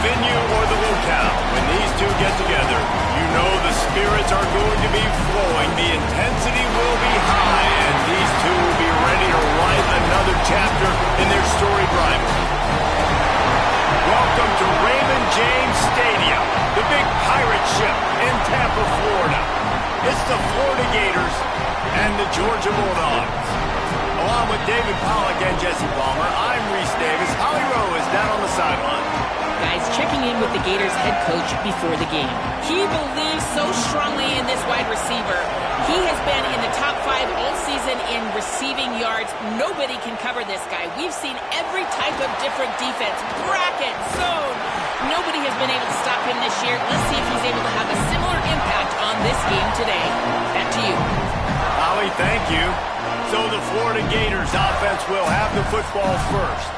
venue or the locale, when these two get together, you know the spirits are going to be flowing, the intensity will be high, and these two will be ready to write another chapter in their storied rivalry. Welcome to Raymond James Stadium, the big pirate ship in Tampa, Florida. It's the Florida Gators and the Georgia Bulldogs. Along with David Pollack and Jesse Palmer, I'm Reese Davis. Holly Rowe is down on the sideline. Guys, checking in with the Gators head coach before the game. He believes so strongly in this wide receiver. He has been in the top 5 all season in receiving yards. Nobody can cover this guy. We've seen every type of different defense. Bracket, zone. Nobody has been able to stop him this year. Let's see if he's able to have a similar impact on this game today. Back to you. Holly, thank you. So the Florida Gators offense will have the football first.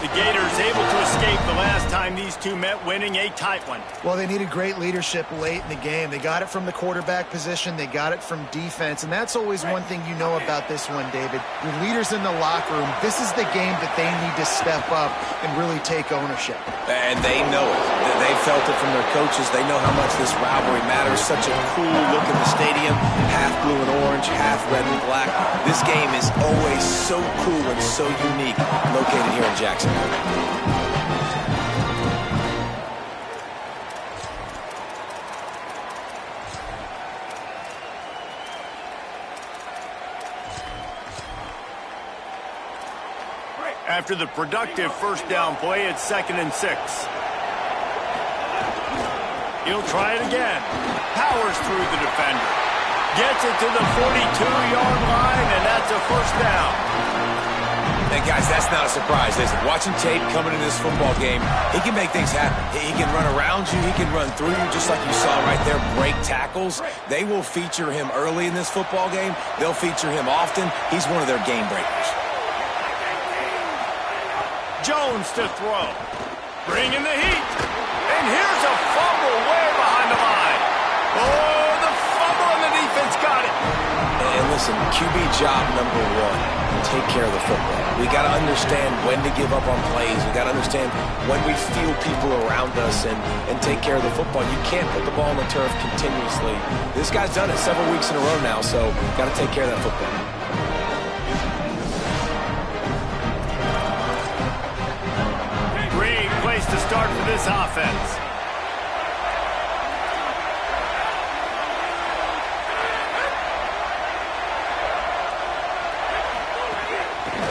The Gators able to escape the last time these two met, winning a tight one. Well, they needed great leadership late in the game. They got it from the quarterback position. They got it from defense. And that's always one thing you know about this one, David. Your leaders in the locker room, this is the game that they need to step up and really take ownership. And they know it. They felt it from their coaches. They know how much this rivalry matters. Such a cool look in the stadium. Half blue and orange, half red and black. This game is always so cool and so unique, located here in Jacksonville. After the productive first down play, it's 2nd and 6. He'll try it again. Powers through the defender. Gets it to the 42-yard line, and that's a first down. And guys, that's not a surprise, is it? Watching tape coming into this football game, he can make things happen. He can run around you. He can run through you, just like you saw right there, break tackles. They will feature him early in this football game. They'll feature him often. He's one of their game breakers. Jones to throw. Bringing the heat. And here's a fumble way behind the line. Oh, the fumble and the defense got it. And listen, QB job number 1, take care of the football. We got to understand when to give up on plays. We got to understand when we feel people around us and take care of the football. You can't put the ball on the turf continuously. This guy's done it several weeks in a row now, so got to take care of that football. Great place to start for this offense.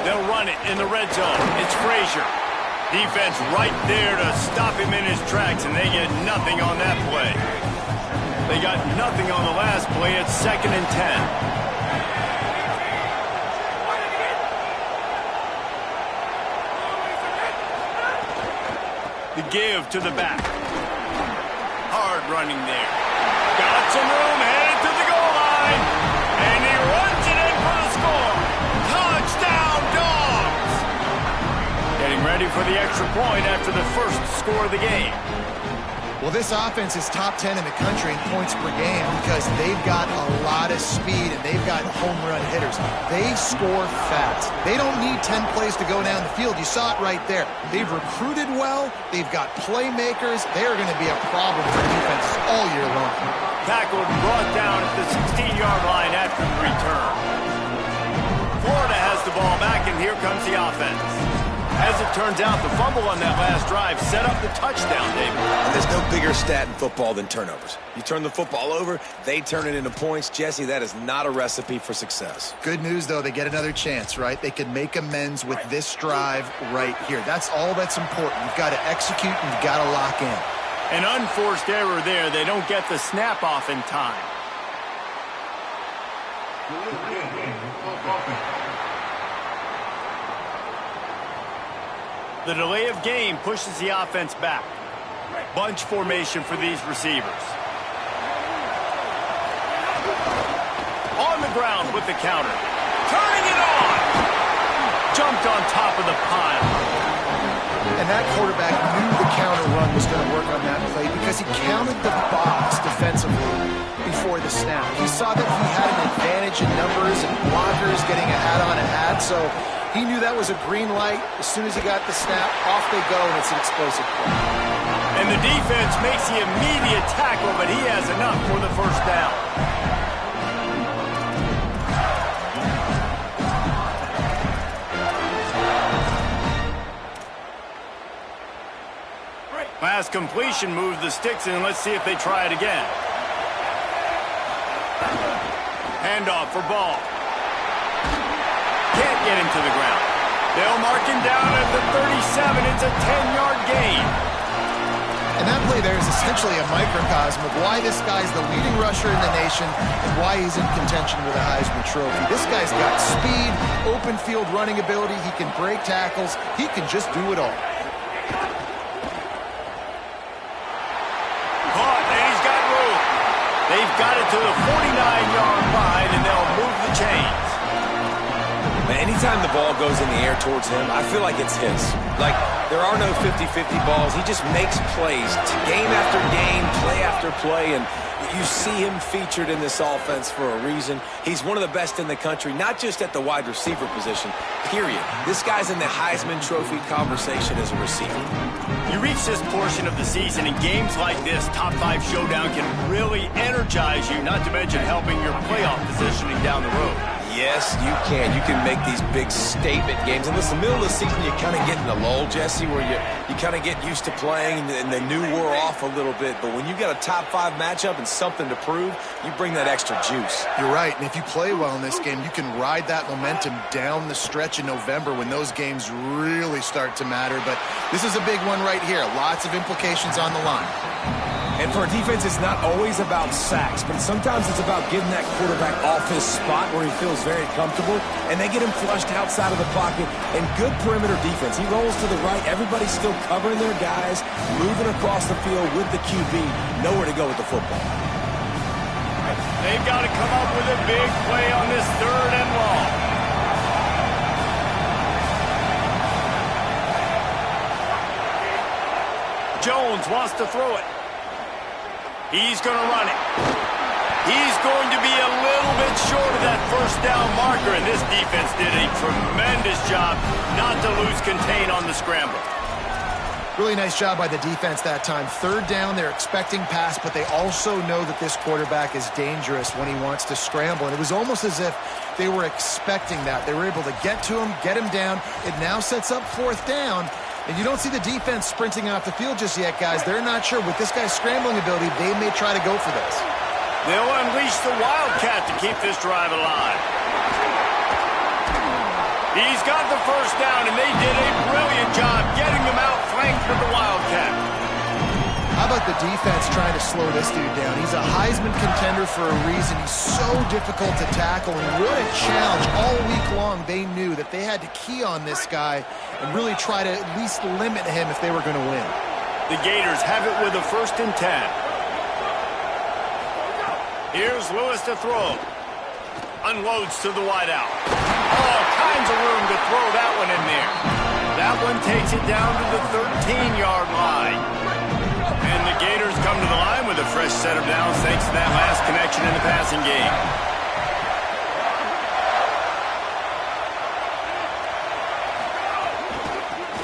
They'll run it in the red zone. It's Frazier. Defense right there to stop him in his tracks, and they get nothing on that play. They got nothing on the last play. It's 2nd and 10. The give to the back. Hard running there. Got some room, headed to the goal line. And he runs it in for the score. Touchdown, Dogs! Getting ready for the extra point after the first score of the game. Well, this offense is top 10 in the country in points per game because they've got a lot of speed and they've got home run hitters. They score fast. They don't need 10 plays to go down the field. You saw it right there. They've recruited well. They've got playmakers. They're going to be a problem for defenses all year long. Tackled and brought down at the 16-yard line after the return. Florida has the ball back, and here comes the offense. As it turns out, the fumble on that last drive set up the touchdown, David. And there's no bigger stat in football than turnovers. You turn the football over, they turn it into points. Jesse, that is not a recipe for success. Good news, though, they get another chance, right? They can make amends with this drive right here. That's all that's important. You've got to execute and you've got to lock in. An unforced error there. They don't get the snap off in time. The delay of game pushes the offense back. Bunch formation for these receivers. On the ground with the counter. Turning it on! Jumped on top of the pile. And that quarterback knew the counter run was going to work on that play because he counted the box defensively before the snap. He saw that he had an advantage in numbers and blockers getting a hat on a hat, so he knew that was a green light. As soon as he got the snap, off they go, and it's an explosive play. And the defense makes the immediate tackle, but he has enough for the first down. Last completion moves the sticks in. Let's see if they try it again. Handoff for Ball. Can't get him to the ground. They'll mark him down at the 37. It's a 10-yard gain. And that play there is essentially a microcosm of why this guy's the leading rusher in the nation and why he's in contention with a Heisman Trophy. This guy's got speed, open field running ability. He can break tackles. He can just do it all. Caught, and he's got room. They've got it to the 49-yard line, and they'll move the chains. Anytime the ball goes in the air towards him, I feel like it's his. Like, there are no 50-50 balls. He just makes plays, game after game, play after play, and you see him featured in this offense for a reason. He's one of the best in the country, not just at the wide receiver position, period. This guy's in the Heisman Trophy conversation as a receiver. You reach this portion of the season, and games like this, top 5 showdown, can really energize you, not to mention helping your playoff positioning down the road. Yes, you can. You can make these big statement games. And listen, middle of the season, you kind of get in a lull, Jesse, where you kind of get used to playing and the new wore off a little bit. But when you got a top 5 matchup and something to prove, you bring that extra juice. You're right. And if you play well in this game, you can ride that momentum down the stretch in November when those games really start to matter. But this is a big one right here. Lots of implications on the line. And for a defense, it's not always about sacks, but sometimes it's about getting that quarterback off his spot where he feels very comfortable, and they get him flushed outside of the pocket. And good perimeter defense. He rolls to the right. Everybody's still covering their guys, moving across the field with the QB. Nowhere to go with the football. They've got to come up with a big play on this 3rd and long. Jones wants to throw it. He's going to run it. He's going to be a little bit short of that first down marker, and this defense did a tremendous job not to lose contain on the scramble. Really nice job by the defense that time. 3rd down, they're expecting pass, but they also know that this quarterback is dangerous when he wants to scramble. And it was almost as if they were expecting that. They were able to get to him, get him down. It now sets up 4th down. And you don't see the defense sprinting off the field just yet, guys. They're not sure. With this guy's scrambling ability, they may try to go for this. They'll unleash the Wildcat to keep this drive alive. He's got the first down, and they did a brilliant job getting him out flanked with the Wildcat. How about the defense trying to slow this dude down? He's a Heisman contender for a reason. He's so difficult to tackle, and what a challenge. All week long, they knew that they had to key on this guy and really try to at least limit him if they were going to win. The Gators have it with a 1st and 10. Here's Lewis to throw. Unloads to the wideout. All kinds of room to throw that one in there. That one takes it down to the 13-yard line. And the Gators come to the line with a fresh set of downs thanks to that last connection in the passing game.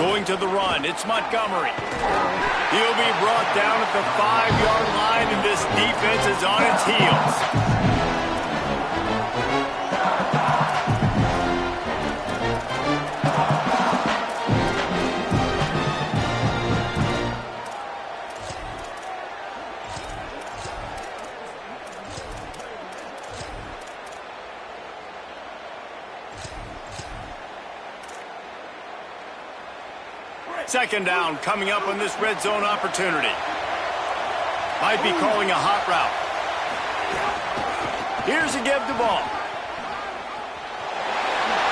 Going to the run, it's Montgomery. He'll be brought down at the 5-yard line, and this defense is on its heels. Second down coming up on this red zone opportunity. Might be calling a hot route. Here's a give the ball.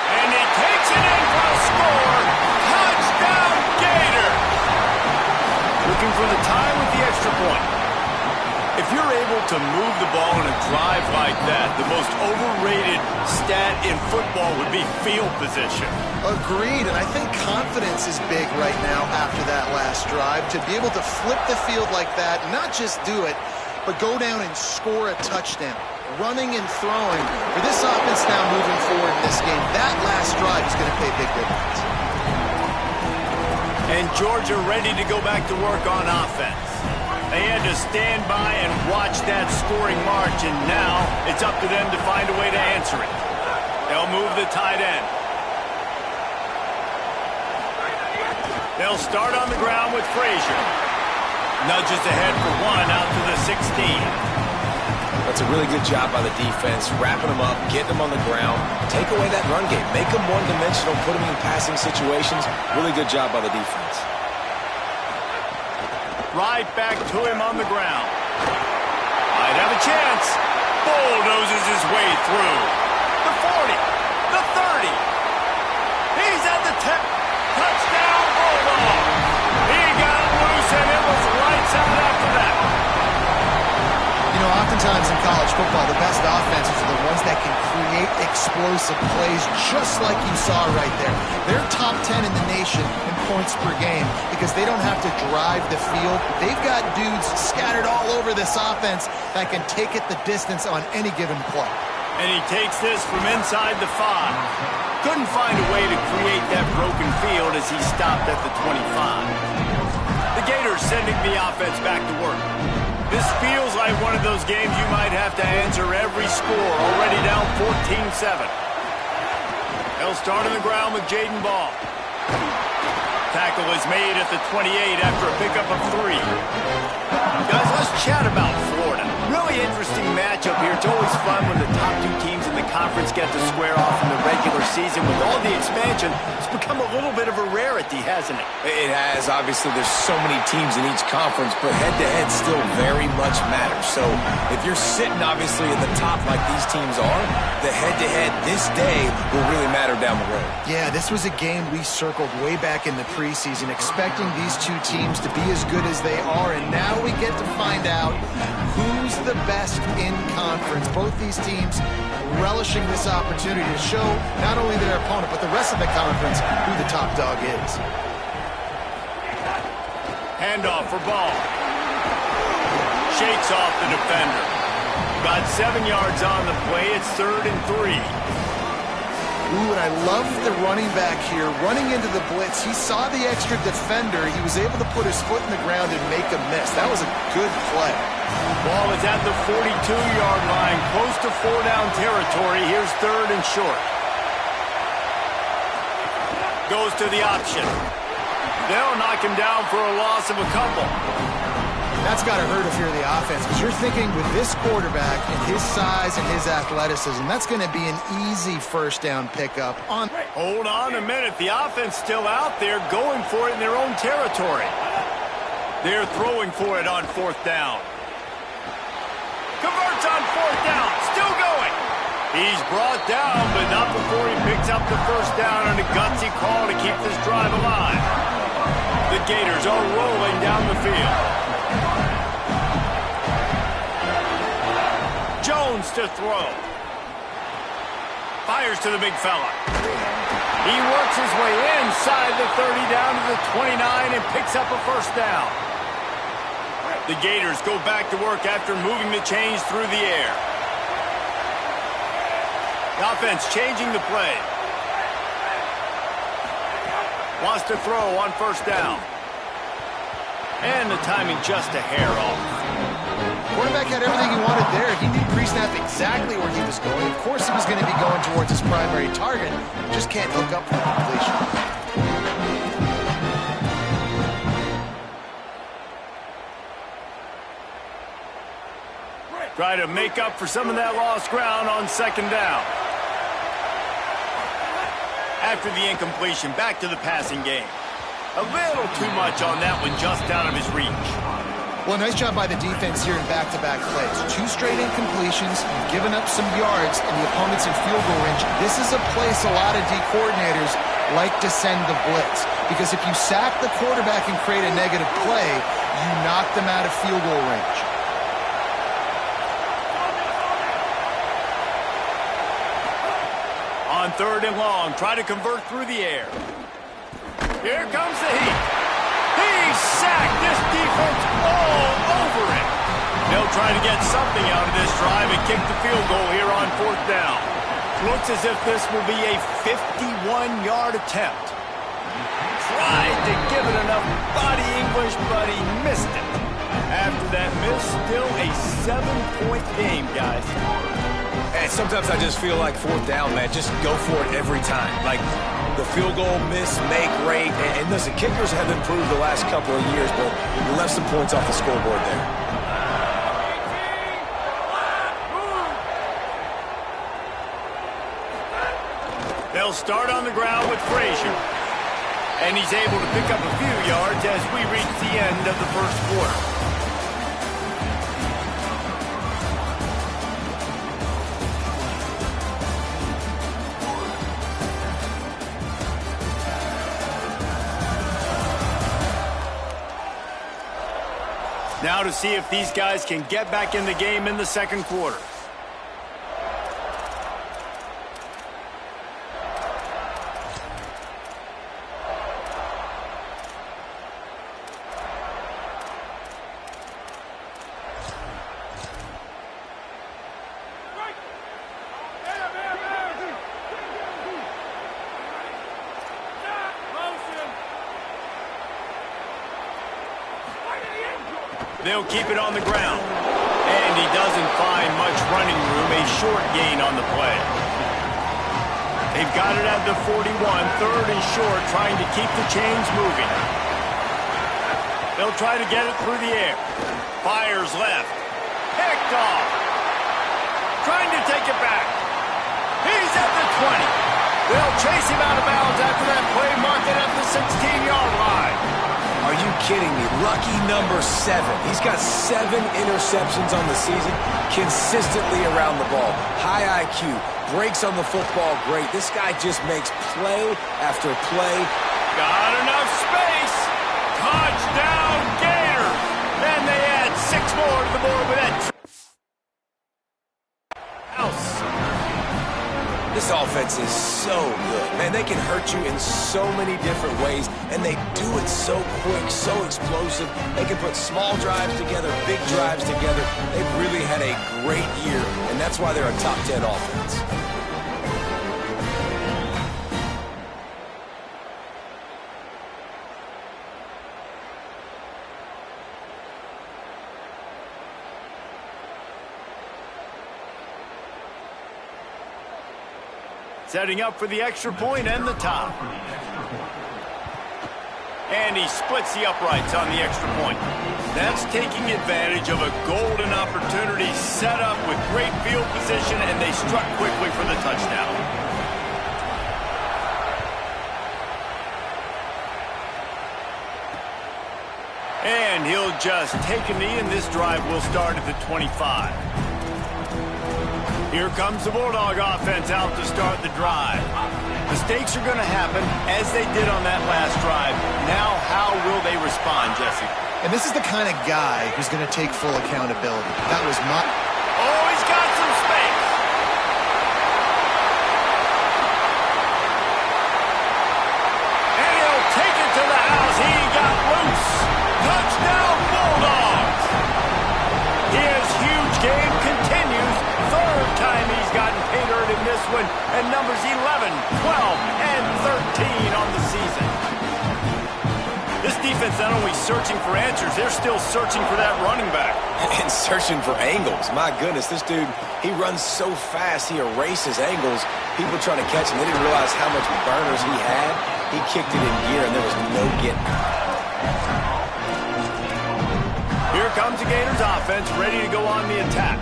And he takes it in for a score. Touchdown, Gator! Looking for the tie with the extra point. If you're able to move the ball in a drive like that, the most overrated stat in football would be field position. Agreed, and I think confidence is big right now after that last drive. To be able to flip the field like that, not just do it, but go down and score a touchdown. Running and throwing. For this offense now moving forward in this game, that last drive is going to pay big dividends. And Georgia ready to go back to work on offense. They had to stand by and watch that scoring march, and now it's up to them to find a way to answer it. They'll move the tight end. They'll start on the ground with Frazier. Nudges ahead for one out to the 16. That's a really good job by the defense, wrapping them up, getting them on the ground, take away that run game, make them one-dimensional, put them in passing situations. Really good job by the defense. Right back to him on the ground. Might have a chance. Bulldozes his way through. The 40, the 30. He's at the 10. Touchdown, Bulldog. He got loose, and it was lights out after that. You know, oftentimes in college football, the best offenses are the ones that can create explosive plays just like you saw right there. They're top 10 in the nation in points per game because they don't have to drive the field. They've got dudes scattered all over this offense that can take it the distance on any given play. And he takes this from inside the 5. Couldn't find a way to create that broken field as he stopped at the 25. The Gators sending the offense back to work. This feels like one of those games you might have to answer every score, already down 14-7. They'll start on the ground with Jaden Ball. Tackle is made at the 28 after a pickup of 3. Guys, let's chat about Florida. Really interesting matchup here. It's always fun when the top 2 teams in the conference get to square off in the regular season. With all the expansion, it's become a little bit of a rarity, hasn't it? It has. Obviously, there's so many teams in each conference, but head-to-head still very much matters. So if you're sitting, obviously, at the top like these teams are, the head-to-head this day will really matter down the road. Yeah, this was a game we circled way back in the preseason, expecting these 2 teams to be as good as they are, and now we get to find out who's the best in conference. Both these teams relishing this opportunity to show not only their opponent, but the rest of the conference who the top dog is. Handoff for Ball. Shakes off the defender. Got 7 yards on the play. It's 3rd and 3. Ooh, and I love the running back here. Running into the blitz, he saw the extra defender. He was able to put his foot in the ground and make a miss. That was a good play. Ball is at the 42-yard line, close to 4-down territory. Here's 3rd and short. Goes to the option. They'll knock him down for a loss of a couple. That's got to hurt if you're the offense, because you're thinking with this quarterback and his size and his athleticism, that's going to be an easy first down pickup. Hold on a minute. The offense still out there going for it in their own territory. They're throwing for it on 4th down. Converts on 4th down. Still going. He's brought down, but not before he picks up the first down on a gutsy call to keep this drive alive. The Gators are rolling down the field. Jones to throw. Fires to the big fella. He works his way inside the 30 down to the 29 and picks up a first down. The Gators go back to work after moving the chains through the air. The offense changing the play. Wants to throw on first down. And the timing just a hair off. Quarterback had everything he wanted there. He knew pre-snap exactly where he was going. Of course he was going to be going towards his primary target. Just can't hook up for the completion. Try to make up for some of that lost ground on 2nd down. After the incompletion, back to the passing game. A little too much on that one, just out of his reach. Well, nice job by the defense here in back-to-back plays. 2 straight incompletions, giving up some yards, and the opponent's in field goal range. This is a place a lot of D coordinators like to send the blitz, because if you sack the quarterback and create a negative play, you knock them out of field goal range. On 3rd and long, try to convert through the air. Here comes the heat. He's sacked. This defense all over him. They'll try to get something out of this drive and kick the field goal here on 4th down. Looks as if this will be a 51-yard attempt. Tried to give it enough. enough body English, but he missed it. After that miss, still a 7-point game, guys. And sometimes I just feel like fourth down, man. Just go for it every time. Like the field goal miss, make rate. And listen, kickers have improved the last couple of years, but you left some points off the scoreboard there. They'll start on the ground with Frazier. And he's able to pick up a few yards as we reach the end of the first quarter. Now to see if these guys can get back in the game in the second quarter. They'll keep it on the ground. And he doesn't find much running room. A short gain on the play. They've got it at the 41. Third and short, trying to keep the chains moving. They'll try to get it through the air. Fires left. Picked off. Trying to take it back. He's at the 20. They'll chase him out of bounds after that play, marked it at the 16-yard line. Are you kidding me? Lucky number 7. He's got 7 interceptions on the season, consistently around the ball. High IQ, breaks on the football great. This guy just makes play after play. Got enough space. Touchdown Gators. And they add 6 more to the board with that. This offense is so good. Man, they can hurt you in so many different ways, and they do it so quick, so explosive. They can put small drives together, big drives together. They've really had a great year, and that's why they're a top 10 offense. Setting up for the extra point and the top. And he splits the uprights on the extra point. That's taking advantage of a golden opportunity set up with great field position, and they struck quickly for the touchdown. And he'll just take a knee, and this drive will start at the 25. Here comes the Bulldog offense out to start the drive. Mistakes are going to happen, as they did on that last drive. Now, how will they respond, Jesse? And this is the kind of guy who's going to take full accountability. That was my... Oh, he's got some space. And he'll take it to the house. He got loose. Touchdown, Bulldogs. His huge game continues. Third time he's gotten paid earned in this one, and numbers 11, 12, and 13 on the season. This defense not only searching for answers, they're still searching for that running back. And searching for angles. My goodness, this dude, he runs so fast, he erases angles. People trying to catch him, they didn't realize how much burners he had. He kicked it in gear, and there was no getting. Here comes the Gators offense, ready to go on the attack.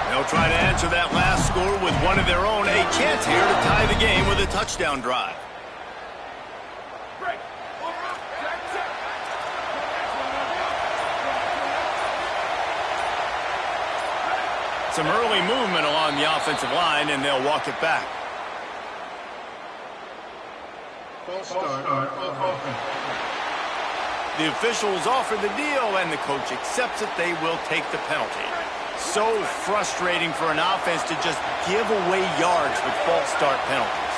They'll try to answer that last score with one of their own. A chance here to tie the game with a touchdown drive. Some early movement along the offensive line, and they'll walk it back. False start. The officials offer the deal, and the coach accepts it. They will take the penalty. So frustrating for an offense to just give away yards with false start penalties.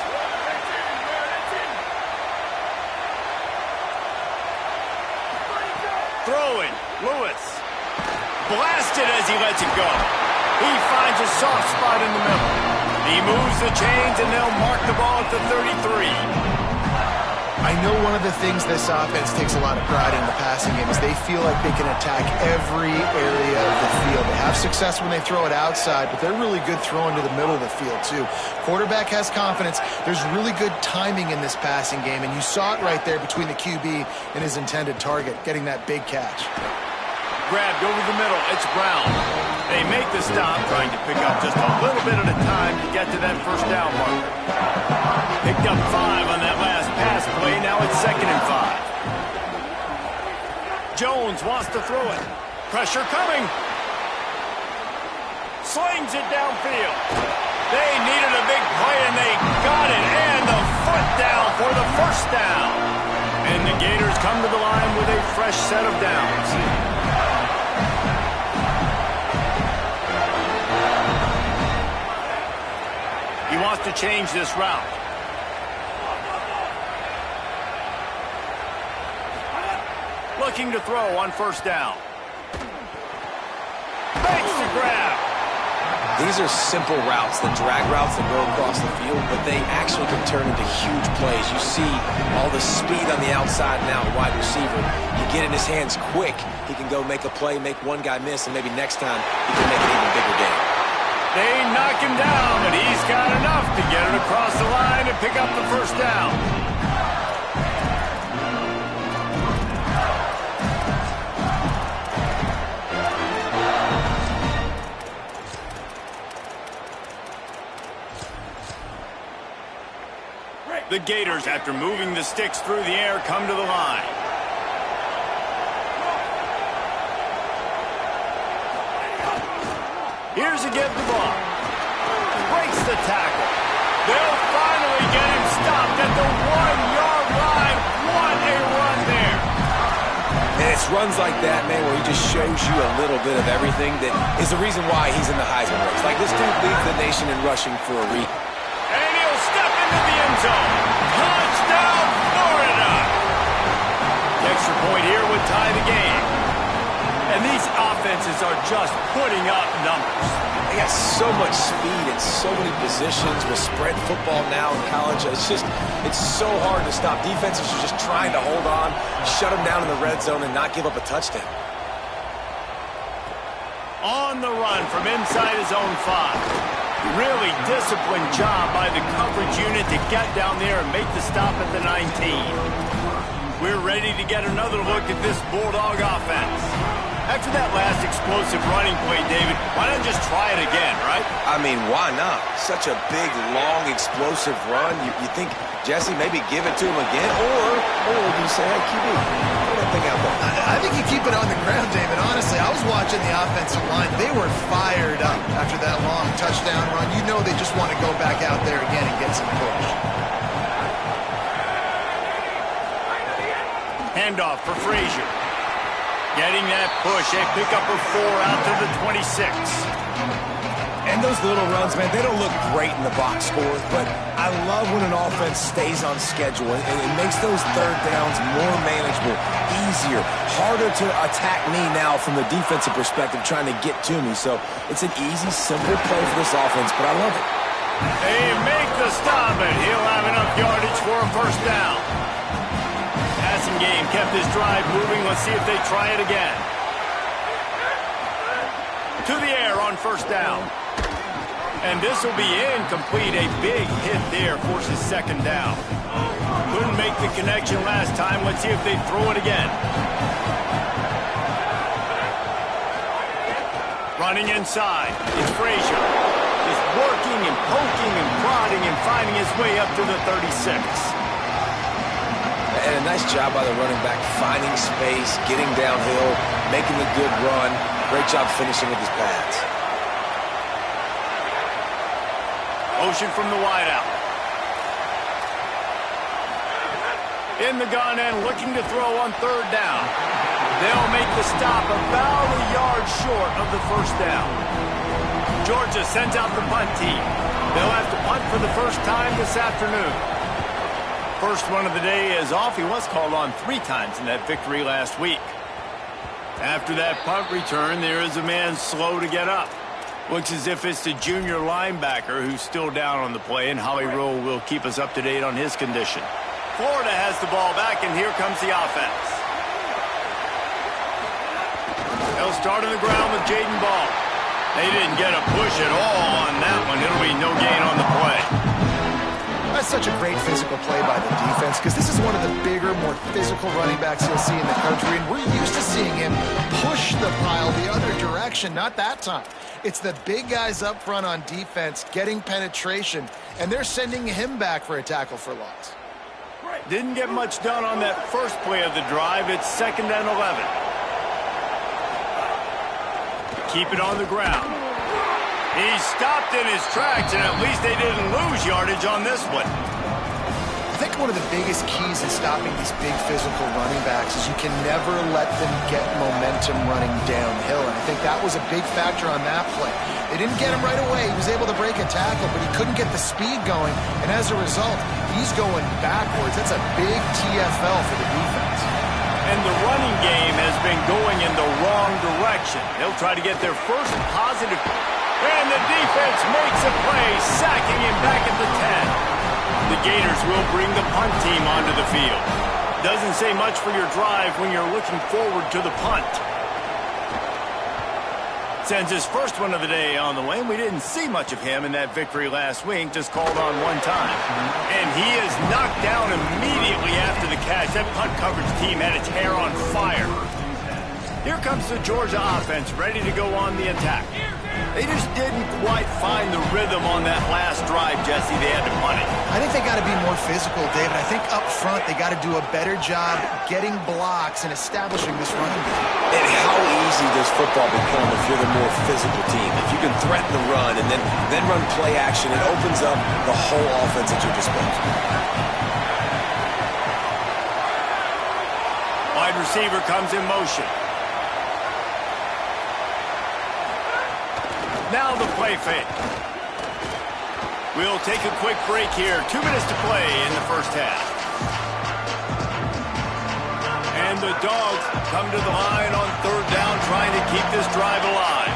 Throwing, Lewis. Blasted as he lets it go. He finds a soft spot in the middle. He moves the chains, and they'll mark the ball at the 33. I know one of the things this offense takes a lot of pride in the passing game is they feel like they can attack every area of the field. They have success when they throw it outside, but they're really good throwing to the middle of the field too. Quarterback has confidence. There's really good timing in this passing game, and you saw it right there between the QB and his intended target, getting that big catch. Grabbed over the middle. It's Brown. They make the stop, trying to pick up just a little bit at a time to get to that first down marker. Picked up 5 on that last pass play. Now it's 2nd and 5. Jones wants to throw it. Pressure coming. Slings it downfield. They needed a big play, and they got it. And the foot down for the first down. And the Gators come to the line with a fresh set of downs. He wants to change this route. Looking to throw on first down. Makes the grab. These are simple routes, the drag routes that go across the field, but they actually can turn into huge plays. You see all the speed on the outside and out wide receiver. You get in his hands quick, he can go make a play, make one guy miss, and maybe next time he can make an even bigger game. They knock him down, but he's got enough to get it across the line and pick up the first down. The Gators, after moving the sticks through the air, come to the line. Here's a give the ball. Breaks the tackle. They'll finally get him stopped at the 1-yard line. What a run there. And it's runs like that, man, where he just shows you a little bit of everything that is the reason why he's in the Heisman race. Like, this dude leads the nation in rushing for a reason. And he'll step into the end zone. Touchdown, Florida. The extra point here would tie the game. And these offenses are just putting up numbers. They got so much speed and so many positions with spread football now in college. It's so hard to stop. Defenses are just trying to hold on, shut them down in the red zone, and not give up a touchdown. On the run from inside his own 5. Really disciplined job by the coverage unit to get down there and make the stop at the 19. We're ready to get another look at this Bulldog offense. After that last explosive running play, David, why not just try it again, right? I mean, why not? Such a big, long, explosive run. You think, Jesse, maybe give it to him again? Or you say, hey, QB, throw that thing out there. I think you keep it on the ground, David. Honestly, I was watching the offensive line. They were fired up after that long touchdown run. You know they just want to go back out there again and get some push. Handoff for Frazier. Getting that push, a pickup of 4 out to the 26. And those little runs, man, they don't look great in the box score, but I love when an offense stays on schedule, and it makes those third downs more manageable, easier, harder to attack me now from the defensive perspective trying to get to me. So it's an easy, simple play for this offense, but I love it. They make the stop, and he'll have enough yardage for a first down. Passing game kept his drive moving. Let's see if they try it again. To the air on first down. And this will be incomplete. A big hit there forces second down. Couldn't make the connection last time. Let's see if they throw it again. Running inside. It's Frazier. Just working and poking and prodding and finding his way up to the 36. And a nice job by the running back, finding space, getting downhill, making a good run. Great job finishing with his pads. Motion from the wideout. In the gun and looking to throw on third down. They'll make the stop about a yard short of the first down. Georgia sends out the punt team. They'll have to punt for the first time this afternoon. First one of the day is off. He was called on 3 times in that victory last week. After that punt return, there is a man slow to get up. Looks as if it's the junior linebacker who's still down on the play, and Holly Rowe will keep us up to date on his condition. Florida has the ball back, and here comes the offense. They'll start on the ground with Jaden Ball. They didn't get a push at all on that one. It'll be no gain on the play. That's such a great physical play by the defense because this is one of the bigger, more physical running backs you'll see in the country, and we're used to seeing him push the pile the other direction. Not that time. It's the big guys up front on defense getting penetration, and they're sending him back for a tackle for loss. Didn't get much done on that first play of the drive. It's 2nd and 11. Keep it on the ground. He stopped in his tracks, and at least they didn't lose yardage on this one. I think one of the biggest keys in stopping these big physical running backs is you can never let them get momentum running downhill, and I think that was a big factor on that play. They didn't get him right away. He was able to break a tackle, but he couldn't get the speed going, and as a result, he's going backwards. That's a big TFL for the defense. And the running game has been going in the wrong direction. They'll try to get their first positive. And the defense makes a play, sacking him back at the 10. The Gators will bring the punt team onto the field. Doesn't say much for your drive when you're looking forward to the punt. Sends his first one of the day on the way. We didn't see much of him in that victory last week, just called on one time. And he is knocked down immediately after the catch. That punt coverage team had its hair on fire. Here comes the Georgia offense, ready to go on the attack. They just didn't quite find the rhythm on that last drive, Jesse. They had to punt it. I think they got to be more physical, David. I think up front they got to do a better job getting blocks and establishing this running game. And how easy does football become if you're the more physical team? If you can threaten the run and then run play action, it opens up the whole offense at your disposal. Wide receiver comes in motion. Now the play fake. We'll take a quick break here. 2 minutes to play in the first half. And the Dogs come to the line on 3rd down, trying to keep this drive alive.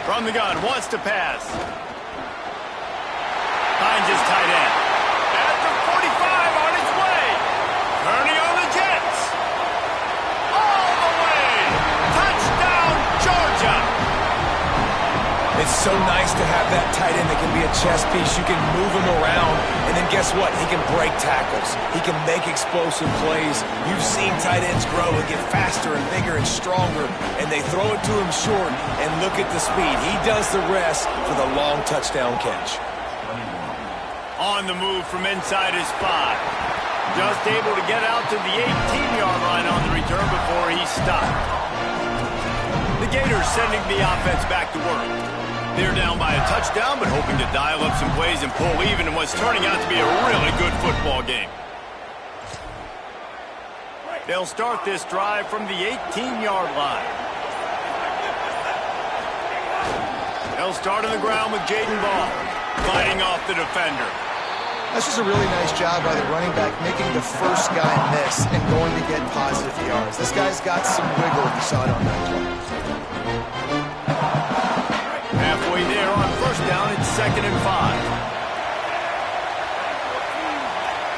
From the gun, wants to pass. Finds his tight end. At the 45, on its way. Turning on the Jets. All the way. Touchdown, Georgia. It's so nice to have that tight end that can be a chess piece. You can move him around, and then guess what? He can break tackles. He can make explosive plays. You've seen tight ends grow and get faster and bigger and stronger, and they throw it to him short, and look at the speed. He does the rest for the long touchdown catch. On the move from inside his 5. Just able to get out to the 18-yard line on the return before he stopped. The Gators sending the offense back to work. They're down by a touchdown, but hoping to dial up some plays and pull even in what's turning out to be a really good football game. They'll start this drive from the 18-yard line. They'll start on the ground with Jaden Ball, fighting off the defender. That's just a really nice job by the running back, making the first guy miss and going to get positive yards. This guy's got some wiggle, if you saw it on that play. Halfway there on 1st down, it's 2nd and 5.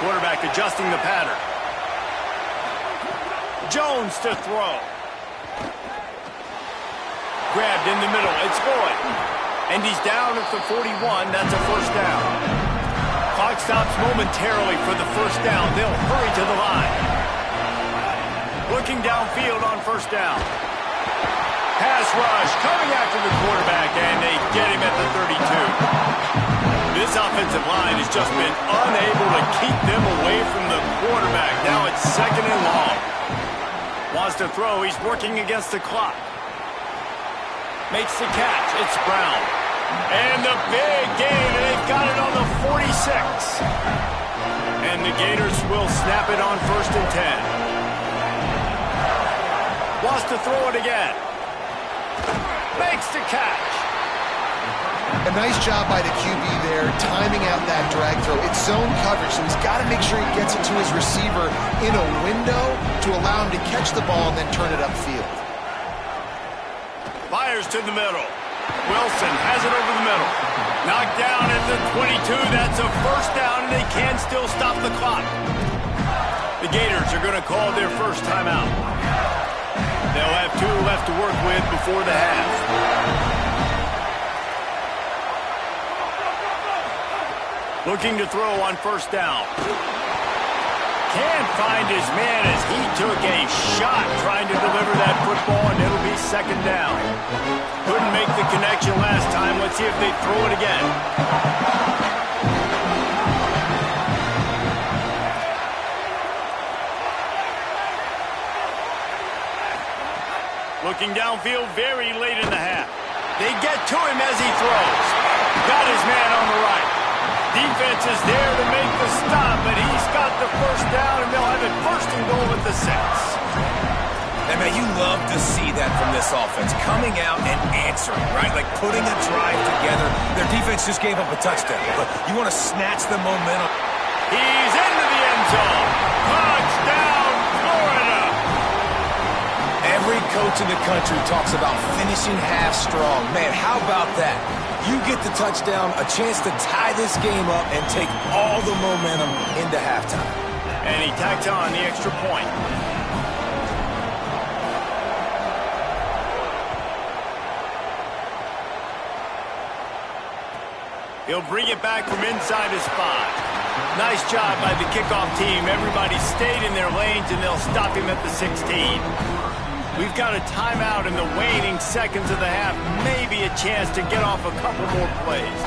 Quarterback adjusting the pattern. Jones to throw. Grabbed in the middle. It's going. And he's down at the 41. That's a 1st down. Clock stops momentarily for the 1st down. They'll hurry to the line. Looking downfield on 1st down. Pass rush coming after the quarterback, and they get him at the 32. This offensive line has just been unable to keep them away from the quarterback. Now it's 2nd and long. Wants to throw. He's working against the clock. Makes the catch. It's Brown. And the big gain, and they've got it on the 46. And the Gators will snap it on 1st and 10. Wants to throw it again. Makes the catch. A nice job by the QB there, timing out that drag throw. It's zone coverage, so he's got to make sure he gets it to his receiver in a window to allow him to catch the ball and then turn it upfield. Fires to the middle. Wilson has it over the middle. Knocked down at the 22. That's a first down, and they can still stop the clock. The Gators are going to call their first timeout. They'll have 2 left to work with before the half. Looking to throw on first down. Can't find his man as he took a shot trying to deliver that football, and it'll be second down. Couldn't make the connection last time. Let's see if they throw it again. Looking downfield very late in the half. They get to him as he throws. Got his man on the right. Defense is there to make the stop, but he's got the first down, and they'll have it first and goal at the 6. And, man, you love to see that from this offense, coming out and answering, right? Like putting a drive together. Their defense just gave up a touchdown, but you want to snatch the momentum. He's into the end zone. Touchdown, Florida! Every coach in the country talks about finishing half strong. Man, how about that? You get the touchdown, a chance to tie this game up and take all the momentum into halftime. And he tacks on the extra point. He'll bring it back from inside his 5. Nice job by the kickoff team. Everybody stayed in their lanes, and they'll stop him at the 16. We've got a timeout in the waning seconds of the half. Maybe a chance to get off a couple more plays.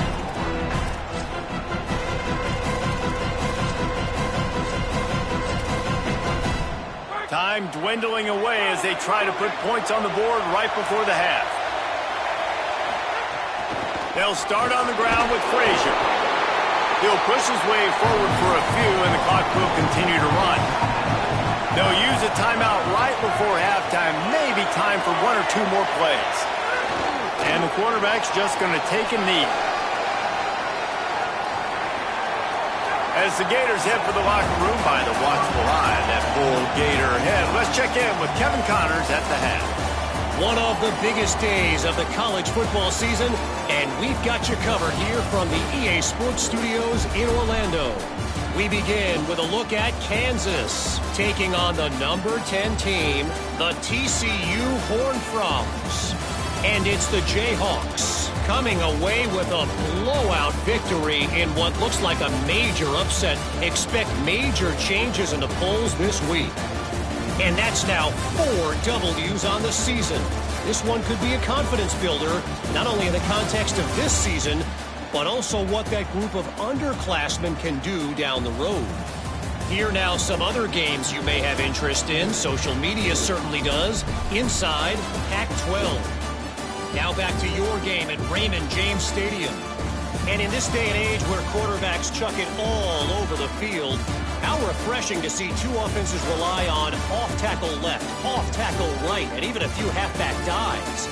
Time dwindling away as they try to put points on the board right before the half. They'll start on the ground with Frazier. He'll push his way forward for a few, and the clock will continue to run. They'll use a timeout right before halftime, maybe time for 1 or 2 more plays. And the quarterback's just going to take a knee. As the Gators head for the locker room by the watchful eye of that full Gator head, let's check in with Kevin Connors at the half. One of the biggest days of the college football season, and we've got you covered here from the EA Sports Studios in Orlando. We begin with a look at Kansas, taking on the number 10 team, the TCU Horned Frogs. And it's the Jayhawks coming away with a blowout victory in what looks like a major upset. Expect major changes in the polls this week. And that's now 4 W's on the season. This one could be a confidence builder, not only in the context of this season, but also what that group of underclassmen can do down the road. Here now some other games you may have interest in. Social media certainly does. Inside Pac-12. Now back to your game at Raymond James Stadium. And in this day and age where quarterbacks chuck it all over the field, how refreshing to see 2 offenses rely on off-tackle left, off-tackle right, and even a few halfback dives.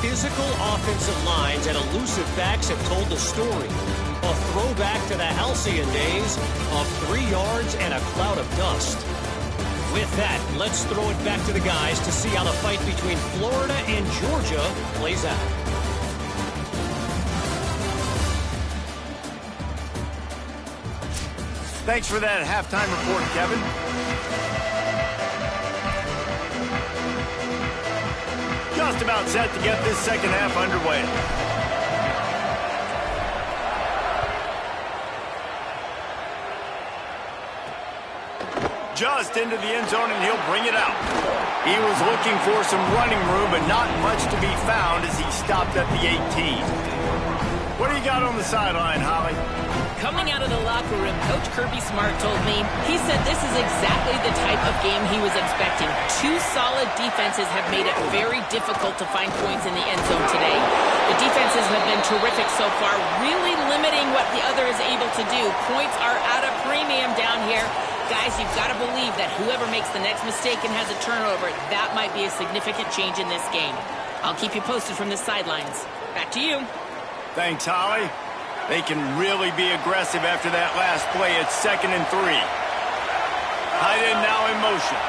Physical offensive lines and elusive backs have told the story. A throwback to the halcyon days of 3 yards and a cloud of dust. With that, let's throw it back to the guys to see how the fight between Florida and Georgia plays out. Thanks for that halftime report, Kevin. Just about set to get this second half underway. Just into the end zone, and he'll bring it out. He was looking for some running room, but not much to be found as he stopped at the 18. What do you got on the sideline, Holly? Coming out of the locker room, Coach Kirby Smart told me, he said this is exactly the type of game he was expecting. 2 solid defenses have made it very difficult to find points in the end zone today. The defenses have been terrific so far, really limiting what the other is able to do. Points are at a premium down here. Guys, you've got to believe that whoever makes the next mistake and has a turnover, that might be a significant change in this game. I'll keep you posted from the sidelines. Back to you. Thanks, Holly. They can really be aggressive after that last play. It's 2nd and 3. Tight end now in motion.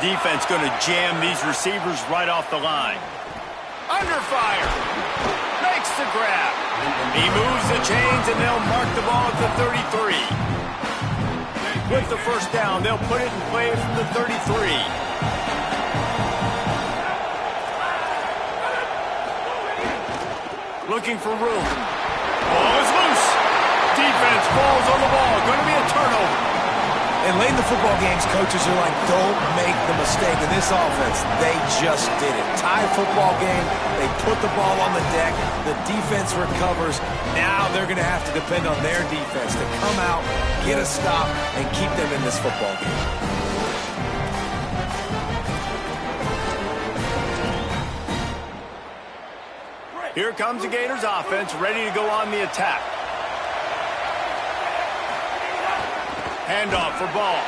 Defense going to jam these receivers right off the line. Under fire. Makes makes the grab. He moves the chains, and they'll mark the ball at the 33. With the first down, they'll put it in play from the 33. Looking for room. Ball is loose. Defense falls on the ball. Going to be a turnover. And late in the football games, coaches are like, don't make the mistake. In this offense, they just did it. Tie football game, they put the ball on the deck, the defense recovers. Now they're going to have to depend on their defense to come out, get a stop, and keep them in this football game. Here comes the Gators offense, ready to go on the attack. Handoff for Ball.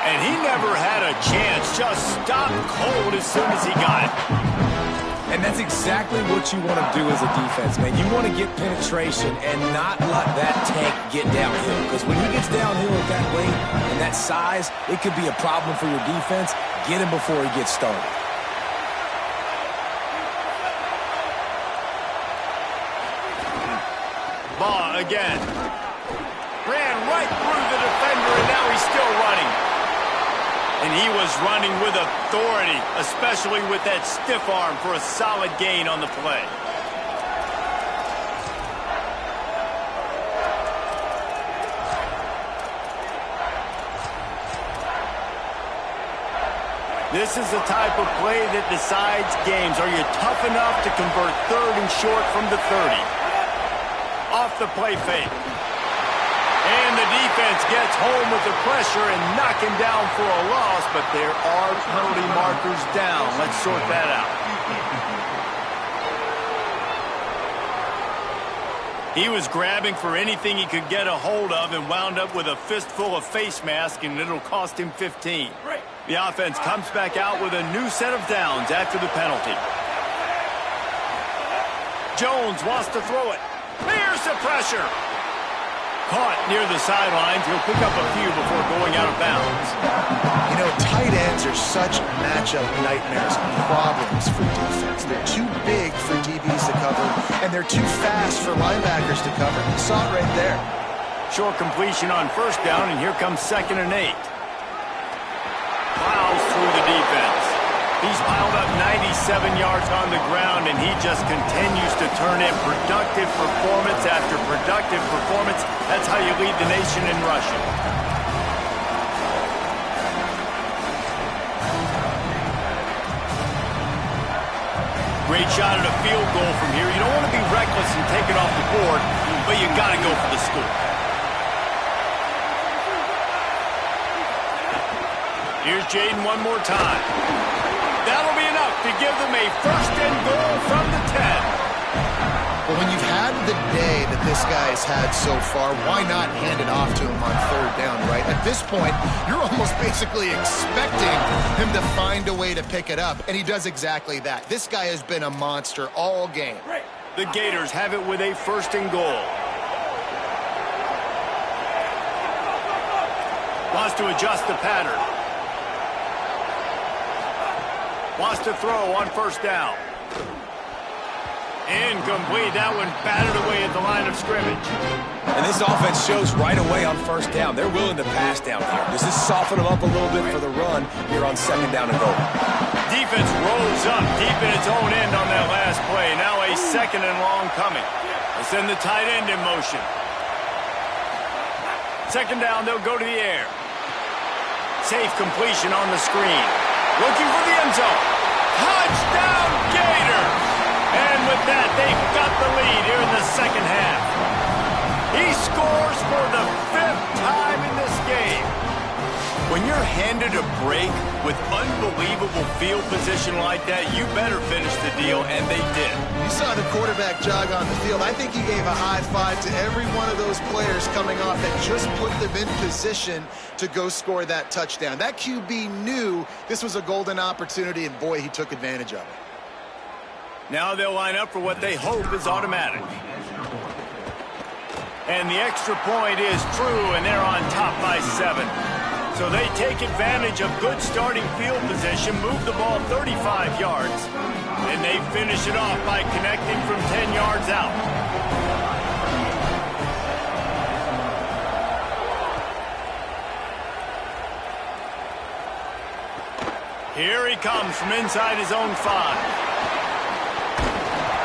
And he never had a chance. Just stopped cold as soon as he got it. And that's exactly what you want to do as a defense, man. You want to get penetration and not let that tank get downhill. Because when he gets downhill at that weight and that size, it could be a problem for your defense. Get him before he gets started. Ball again. Ran right through the defender, and now he's still running. And he was running with authority, especially with that stiff arm for a solid gain on the play. This is the type of play that decides games. Are you tough enough to convert third and short from the 30? Off the play fake. And the defense gets home with the pressure and knock him down for a loss, but there are penalty markers down. Let's sort that out. He was grabbing for anything he could get a hold of and wound up with a fistful of face mask, and it'll cost him 15. The offense comes back out with a new set of downs after the penalty. Jones wants to throw it. Here's the pressure. Caught near the sidelines. He'll pick up a few before going out of bounds. You know, tight ends are such matchup nightmares and problems for defense. They're too big for DBs to cover, and they're too fast for linebackers to cover. You saw it right there. Short completion on first down, and here comes 2nd and 8. Plows through the defense. He's piled up 97 yards on the ground, and he just continues to turn in productive performance after productive performance. That's how you lead the nation in rushing. Great shot at a field goal from here. You don't want to be reckless and take it off the board, but you got to go for the score. Here's Jaden one more time. That'll be enough to give them a 1st and goal from the 10. Well, when you've had the day that this guy's had so far, why not hand it off to him on 3rd down, right? At this point, you're almost basically expecting him to find a way to pick it up, and he does exactly that. This guy has been a monster all game. The Gators have it with a 1st and goal. Wants to adjust the pattern. Wants to throw on 1st down. Incomplete. That one batted away at the line of scrimmage. And this offense shows right away on 1st down. They're willing to pass down here. Does this soften them up a little bit for the run here on 2nd down and goal? Defense rolls up deep in its own end on that last play. Now a 2nd and long coming. They send the tight end in motion. 2nd down, they'll go to the air. Safe completion on the screen. Looking for the end zone. Touchdown, Gators! And with that, they've got the lead here in the 2nd half. He scores for the 5th time in this game. When you're handed a break with unbelievable field position like that, you better finish the deal, and they did. You saw the quarterback jog on the field. I think he gave a high five to every one of those players coming off that just put them in position to go score that touchdown. That QB knew this was a golden opportunity, and boy, he took advantage of it. Now they'll line up for what they hope is automatic. And the extra point is true, and they're on top by 7. So they take advantage of good starting field position, move the ball 35 yards, and they finish it off by connecting from 10 yards out. Here he comes from inside his own 5.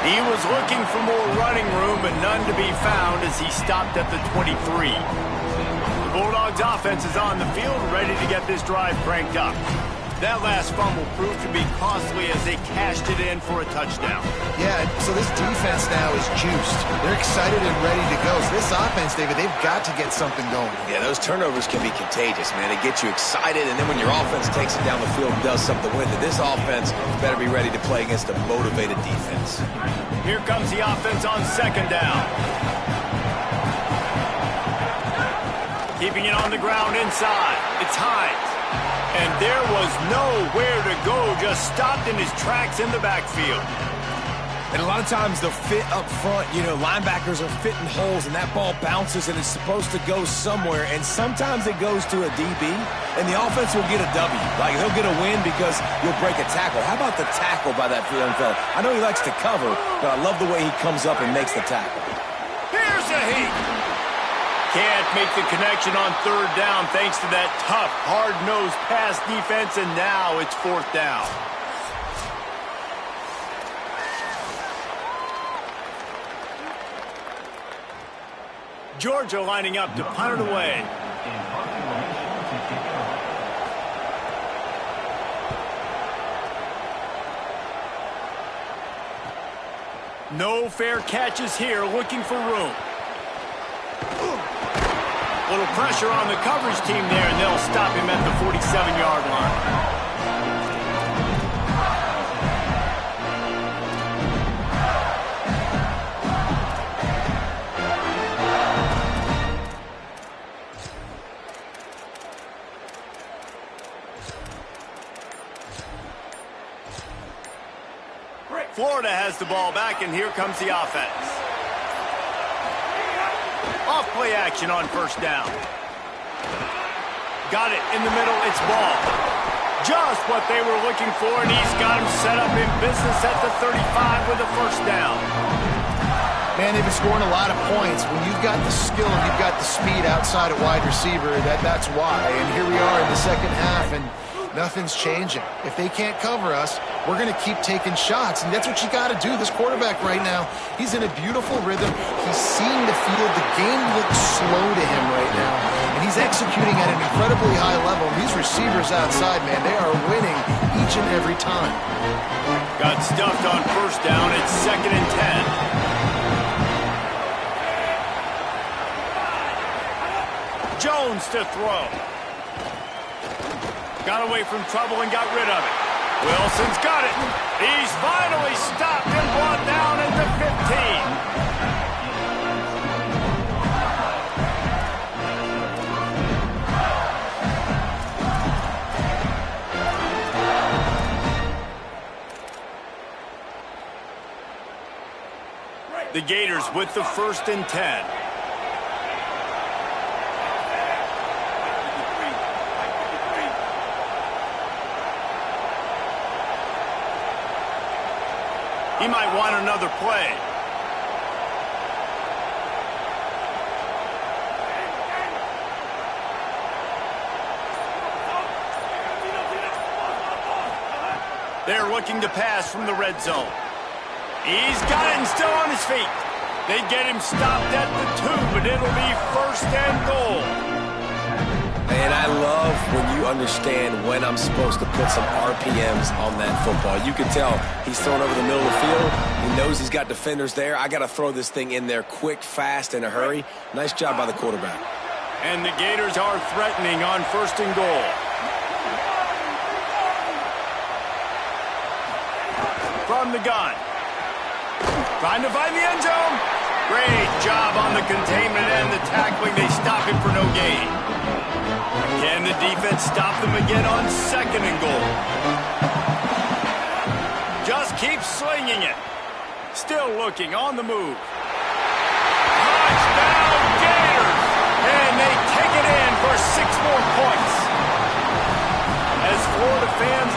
He was looking for more running room, but none to be found as he stopped at the 23. The Bulldogs offense is on the field, ready to get this drive cranked up. That last fumble proved to be costly as they cashed it in for a touchdown. Yeah, so this defense now is juiced. They're excited and ready to go. So this offense, David, they've got to get something going. Yeah, those turnovers can be contagious, man. They get you excited, and then when your offense takes it down the field and does something with it, this offense better be ready to play against a motivated defense. Here comes the offense on second down. Keeping it on the ground inside. It's Hines. And there was nowhere to go, just stopped in his tracks in the backfield. And a lot of times they'll fit up front. You know, linebackers are fitting holes, and that ball bounces, and it's supposed to go somewhere. And sometimes it goes to a DB, and the offense will get a W. Like, they'll get a win because you'll break a tackle. How about the tackle by that young fella? I know he likes to cover, but I love the way he comes up and makes the tackle. Here's a heat. Can't make the connection on third down thanks to that tough, hard-nosed pass defense, and now it's fourth down. Georgia lining up to punt it away. No fair catches here, looking for room. Little pressure on the coverage team there, and they'll stop him at the 47-yard line. Florida has the ball back, and here comes the offense. Off play action on first down. Got it in the middle, it's ball. Just what they were looking for, and he's got him set up in business at the 35 with a first down. Man, they've been scoring a lot of points. When you've got the skill and you've got the speed outside of wide receiver, that's why. And here we are in the second half, and nothing's changing. If they can't cover us, we're going to keep taking shots, and that's what you got to do. This quarterback right now, he's in a beautiful rhythm. He's seeing the field. The game looks slow to him right now, and he's executing at an incredibly high level. These receivers outside, man, they are winning each and every time. Got stuffed on first down. It's 2nd and 10. Jones to throw. Got away from trouble and got rid of it. Wilson's got it. He's finally stopped and brought down at the 15. The Gators with the 1st and 10. He might want another play. They're looking to pass from the red zone. He's got it and still on his feet. They get him stopped at the 2, but it'll be 1st and goal. And I love when you understand when I'm supposed to put some RPMs on that football. You can tell he's thrown over the middle of the field. He knows he's got defenders there. I got to throw this thing in there quick, fast, in a hurry. Nice job by the quarterback. And the Gators are threatening on 1st and goal. From the gun. Trying to find the end zone. Great job on the containment and the tackling. They stop him for no gain. Can the defense stop them again on 2nd and goal? Just keep slinging it. Still looking on the move. Touchdown Gators! And they take it in for 6 more points.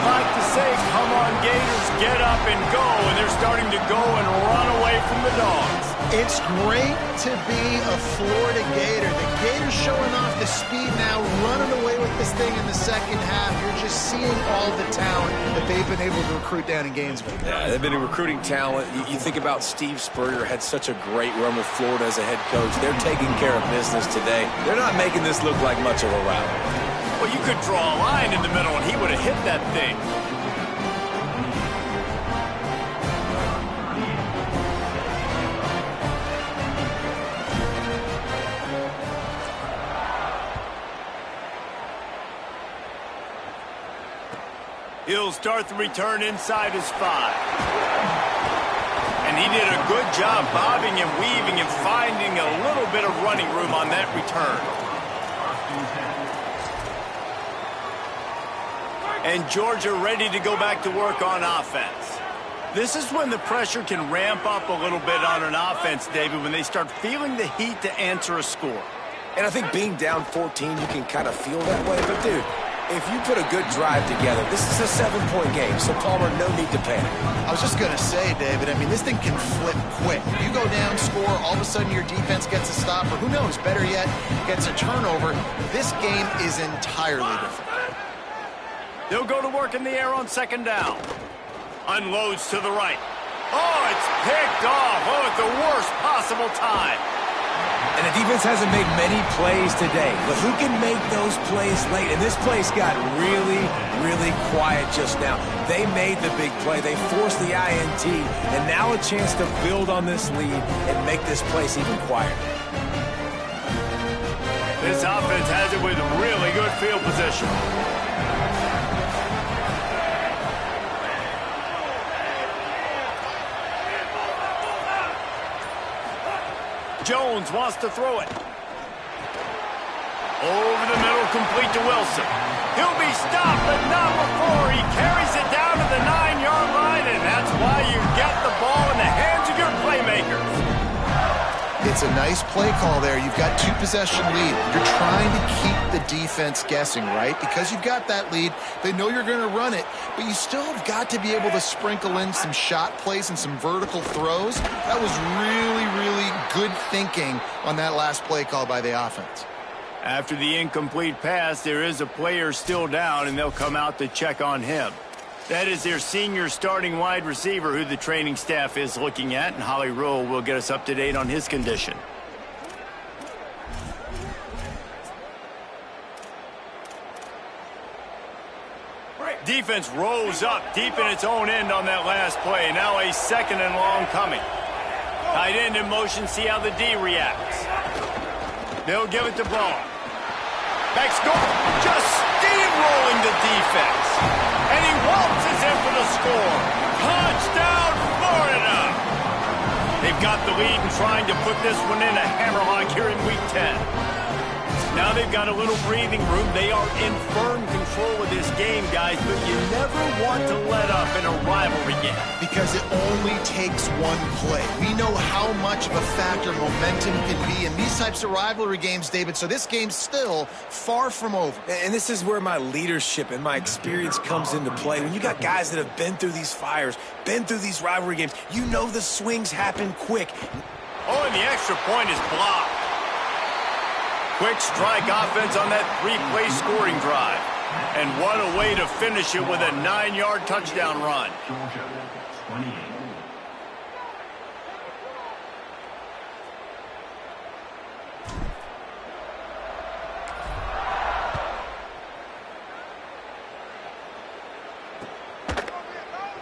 like to say, come on, Gators, get up and go, and they're starting to go and run away from the Dogs. It's great to be a Florida Gator. The Gators showing off the speed now, running away with this thing in the second half. You're just seeing all the talent that they've been able to recruit down in Gainesville. Yeah, they've been recruiting talent. You think about Steve Spurrier, had such a great run with Florida as a head coach. They're taking care of business today. They're not making this look like much of a rally. Well, you could draw a line in the middle, and he would have hit that thing. He'll start the return inside his 5. And he did a good job bobbing and weaving and finding a little bit of running room on that return. And Georgia ready to go back to work on offense. This is when the pressure can ramp up a little bit on an offense, David, when they start feeling the heat to answer a score. And I think being down 14, you can kind of feel that way. But, dude, if you put a good drive together, this is a 7-point game, so Palmer, no need to panic. I was just going to say, David, I mean, this thing can flip quick. You go down, score, all of a sudden your defense gets a stop, or who knows, better yet, gets a turnover. This game is entirely different. They'll go to work in the air on second down. Unloads to the right. Oh, it's picked off. Oh, at the worst possible time. And the defense hasn't made many plays today, but who can make those plays late? And this place got really, really quiet just now. They made the big play. They forced the INT, and now a chance to build on this lead and make this place even quieter. This offense has it with really good field position. Jones wants to throw it. Over the middle, complete to Wilson. He'll be stopped, but not before. He carries it down to the 9-yard line, and that's why you get the ball in the hands of your playmakers. It's a nice play call there. You've got 2-possession lead. You're trying to keep the defense guessing, right? Because you've got that lead, they know you're going to run it, but you still have got to be able to sprinkle in some shot plays and some vertical throws. That was really, really good thinking on that last play call by the offense. After the incomplete pass, there is a player still down, and they'll come out to check on him. That is their senior starting wide receiver who the training staff is looking at, and Holly Rowe will get us up to date on his condition. Defense rose up deep in its own end on that last play. Now a second and long coming. Tight end in motion, see how the D reacts. They'll give it to Ball. Back score, just steamrolling the defense. And he waltzes in for the score. Touchdown, Florida! They've got the lead and trying to put this one in a hammerlock here in Week 10. Now they've got a little breathing room. They are in firm control of this game, guys, but you never want to let up in a rivalry game. Because it only takes one play. We know how much of a factor momentum can be in these types of rivalry games, David, so this game's still far from over. And this is where my leadership and my experience comes into play. When you got guys that have been through these fires, been through these rivalry games, you know the swings happen quick. Oh, and the extra point is blocked. Quick strike offense on that 3-play scoring drive. And what a way to finish it with a 9-yard touchdown run.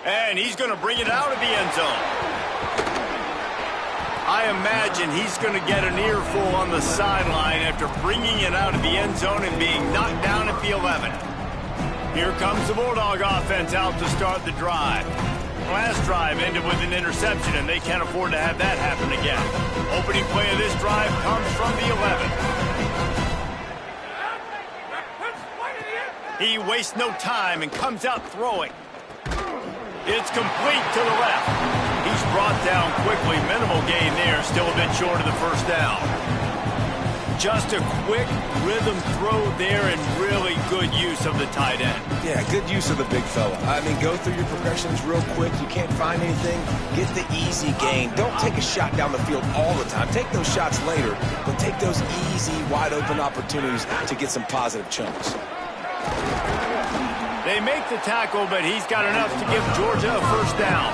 And he's going to bring it out of the end zone. I imagine he's going to get an earful on the sideline after bringing it out of the end zone and being knocked down at the 11. Here comes the Bulldog offense out to start the drive. Last drive ended with an interception, and they can't afford to have that happen again. Opening play of this drive comes from the 11. He wastes no time and comes out throwing. It's complete to the left. He's brought down quickly. Minimal gain there. Still a bit short of the first down. Just a quick rhythm throw there and really good use of the tight end. Yeah, good use of the big fella. I mean, go through your progressions real quick. You can't find anything, get the easy gain. Don't take a shot down the field all the time. Take those shots later, but take those easy, wide-open opportunities to get some positive chunks. They make the tackle, but he's got enough to give Georgia a first down.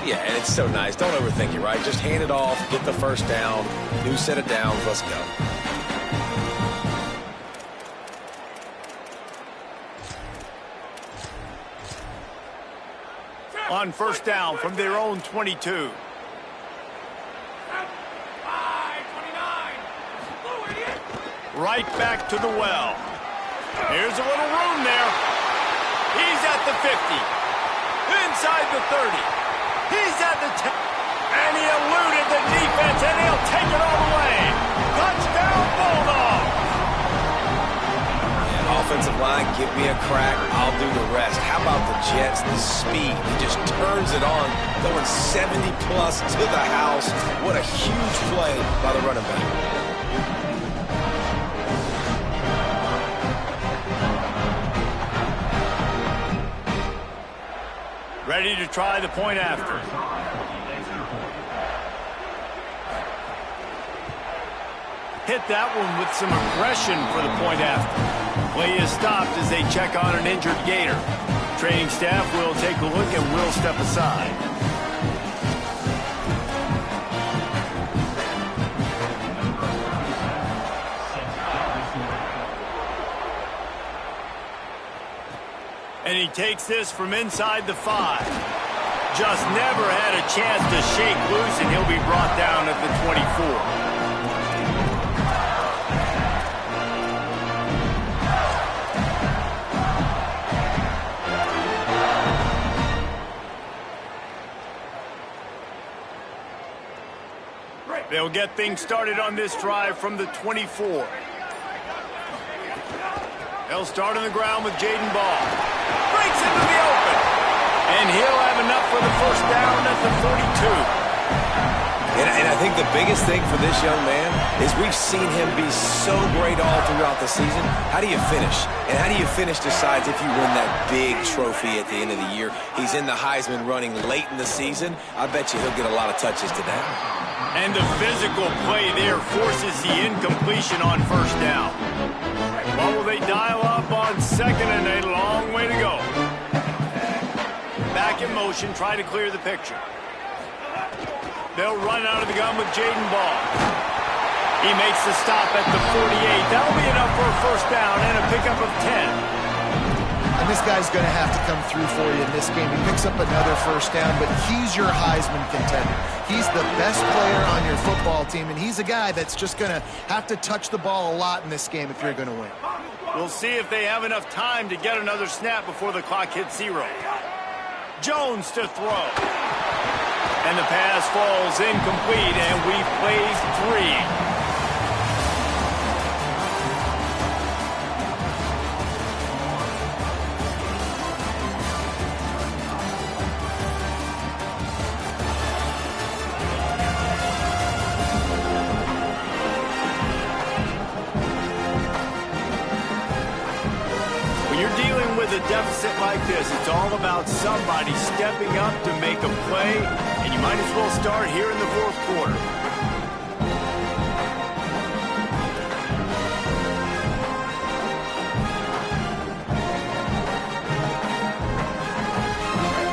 Yeah, and it's so nice. Don't overthink it, right? Just hand it off, get the first down, new set of downs, let's go. On first down from their own 22. Right back to the well. Here's a little room there. He's at the 50. Inside the 30. He's at the 10. And he eluded the defense, and he'll take it all the way. Touchdown, Bulldogs. Yeah, offensive line, give me a crack. I'll do the rest. How about the Jets? The speed. He just turns it on, going 70-plus to the house. What a huge play by the running back. Ready to try the point after. Hit that one with some aggression for the point after. Play is stopped as they check on an injured Gator. Training staff will take a look and will step aside. And he takes this from inside the 5. Just never had a chance to shake loose, and he'll be brought down at the 24. They'll get things started on this drive from the 24. They'll start on the ground with Jaden Ball. Breaks into the open. And he'll have enough for the first down at the 42. And I think the biggest thing for this young man is we've seen him be so great all throughout the season. How do you finish? And how do you finish decides if you win that big trophy at the end of the year. He's in the Heisman running late in the season. I bet you he'll get a lot of touches today. And the physical play there forces the incompletion on first down. What will they dial up on second and a long way to go? Back in motion, try to clear the picture. They'll run out of the gun with Jaden Ball. He makes the stop at the 48. That'll be enough for a first down and a pickup of 10. And this guy's going to have to come through for you in this game. He picks up another first down, but he's your Heisman contender. He's the best player on your football team, and he's a guy that's just going to have to touch the ball a lot in this game if you're going to win. We'll see if they have enough time to get another snap before the clock hits 0. Jones to throw. And the pass falls incomplete, and we've played 3. A deficit like this, it's all about somebody stepping up to make a play, and you might as well start here in the fourth quarter.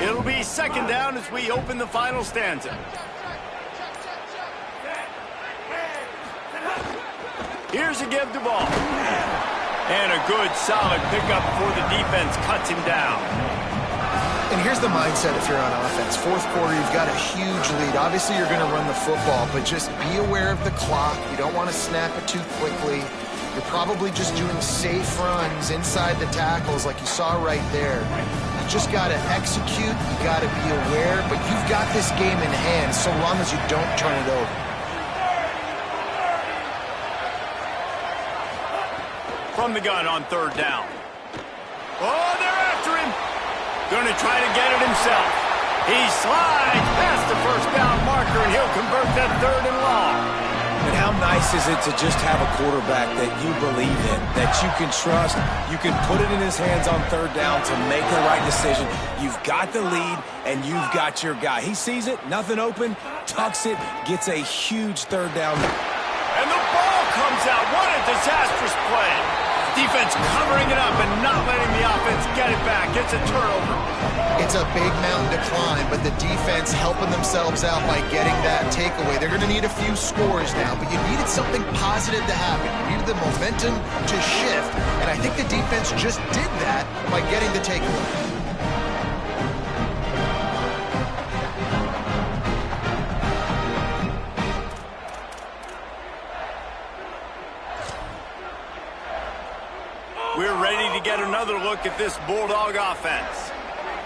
It'll be second down as we open the final stanza. Here's a give to Ball. And a good, solid pickup before the defense cuts him down. And here's the mindset if you're on offense. Fourth quarter, you've got a huge lead. Obviously, you're going to run the football, but just be aware of the clock. You don't want to snap it too quickly. You're probably just doing safe runs inside the tackles like you saw right there. You just got to execute. You got to be aware, but you've got this game in hand so long as you don't turn it over. From the gun on third down. Oh, they're after him. Going to try to get it himself. He slides past the first down marker, and he'll convert that 3rd and long. And how nice is it to just have a quarterback that you believe in, that you can trust, you can put it in his hands on third down to make the right decision. You've got the lead, and you've got your guy. He sees it, nothing open, tucks it, gets a huge third down. And the ball comes out. What a disastrous play. Defense covering it up and not letting the offense get it back. It's a turnover. It's a big mountain to climb, but the defense helping themselves out by getting that takeaway. They're going to need a few scores now, but you needed something positive to happen. You needed the momentum to shift, and I think the defense just did that by getting the takeaway. We're ready to get another look at this Bulldog offense.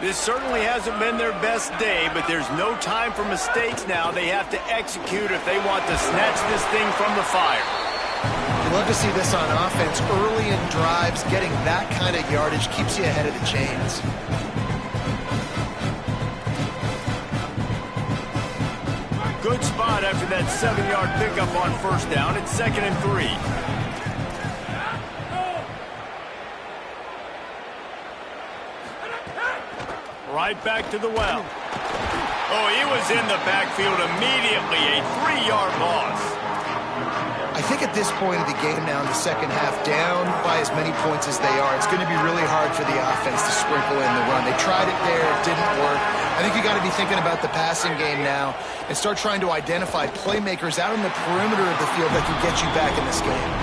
This certainly hasn't been their best day, but there's no time for mistakes now. They have to execute if they want to snatch this thing from the fire. You love to see this on offense. Early in drives, getting that kind of yardage keeps you ahead of the chains. Good spot after that 7-yard pickup on first down. It's 2nd and 3. Right back to the well. Oh, he was in the backfield immediately. A 3-yard loss. I think at this point of the game now in the second half, down by as many points as they are, it's going to be really hard for the offense to sprinkle in the run. They tried it there. It didn't work. I think you got to be thinking about the passing game now and start trying to identify playmakers out on the perimeter of the field that can get you back in this game.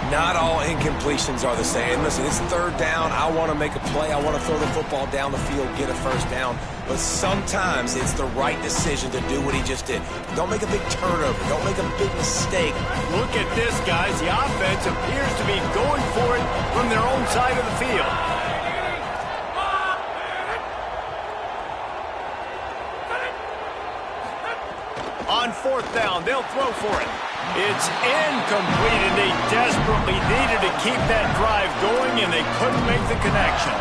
Not all incompletions are the same. Listen, it's third down. I want to make a play. I want to throw the football down the field, get a first down. But sometimes it's the right decision to do what he just did. Don't make a big turnover. Don't make a big mistake. Look at this, guys. The offense appears to be going for it from their own side of the field. On fourth down, they'll throw for it. It's incomplete, and they desperately needed to keep that drive going, and they couldn't make the connection.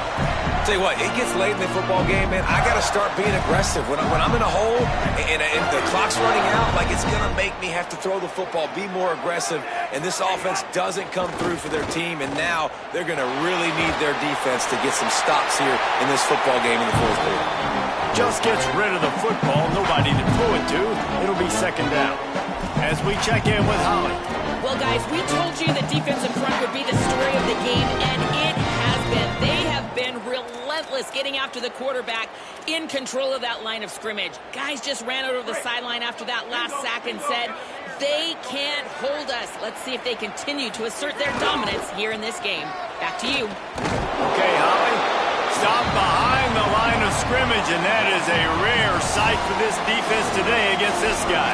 Tell you what, it gets late in the football game, man. I got to start being aggressive. When I'm in a hole and the clock's running out, like, it's going to make me have to throw the football, be more aggressive, and this offense doesn't come through for their team, and now they're going to really need their defense to get some stops here in this football game in the fourth quarter. Just gets rid of the football, nobody to throw it to. It'll be second down. As we check in with Holly. Well, guys, we told you the defensive front would be the story of the game, and it has been. They have been relentless getting after the quarterback, in control of that line of scrimmage. Guys just ran out of the sideline after that last sack and said, they can't hold us. Let's see if they continue to assert their dominance here in this game. Back to you. Okay, Holly. Stop behind the line of scrimmage, and that is a rare sight for this defense today against this guy.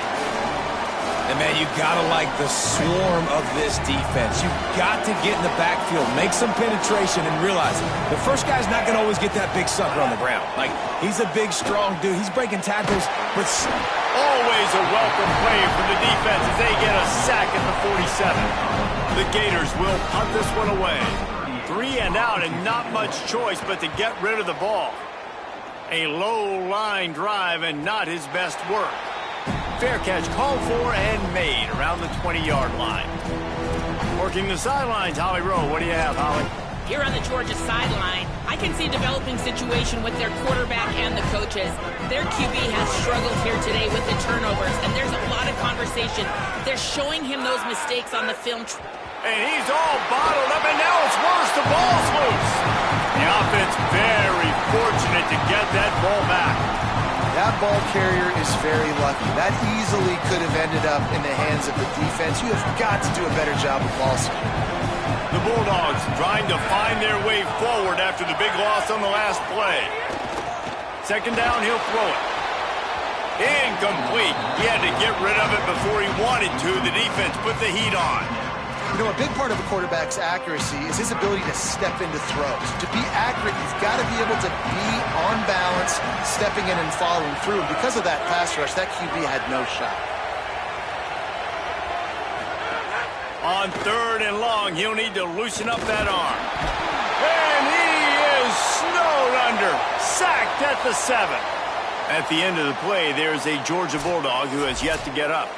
And, man, you got to like the swarm of this defense. You've got to get in the backfield, make some penetration, and realize the first guy's not going to always get that big sucker on the ground. Like, he's a big, strong dude. He's breaking tackles, but always a welcome play for the defense as they get a sack at the 47. The Gators will punt this one away. 3 and out, and not much choice but to get rid of the ball. A low-line drive and not his best work. Fair catch called for and made around the 20-yard line. Working the sidelines, Holly Rowe. What do you have, Holly? Here on the Georgia sideline, I can see a developing situation with their quarterback and the coaches. Their QB has struggled here today with the turnovers, and there's a lot of conversation. They're showing him those mistakes on the film. And he's all bottled up, and now it's worse. The ball's loose. The offense very fortunate to get that ball back. That ball carrier is very lucky. That easily could have ended up in the hands of the defense. You have got to do a better job of ball security. The Bulldogs trying to find their way forward after the big loss on the last play. Second down, he'll throw it. Incomplete. He had to get rid of it before he wanted to. The defense put the heat on. You know, a big part of a quarterback's accuracy is his ability to step into throws. To be accurate, you've got to be able to be on balance, stepping in and following through. And because of that pass rush, that QB had no shot. On 3rd and long, he'll need to loosen up that arm. And he is snowed under. Sacked at the 7. At the end of the play, there's a Georgia Bulldog who has yet to get up.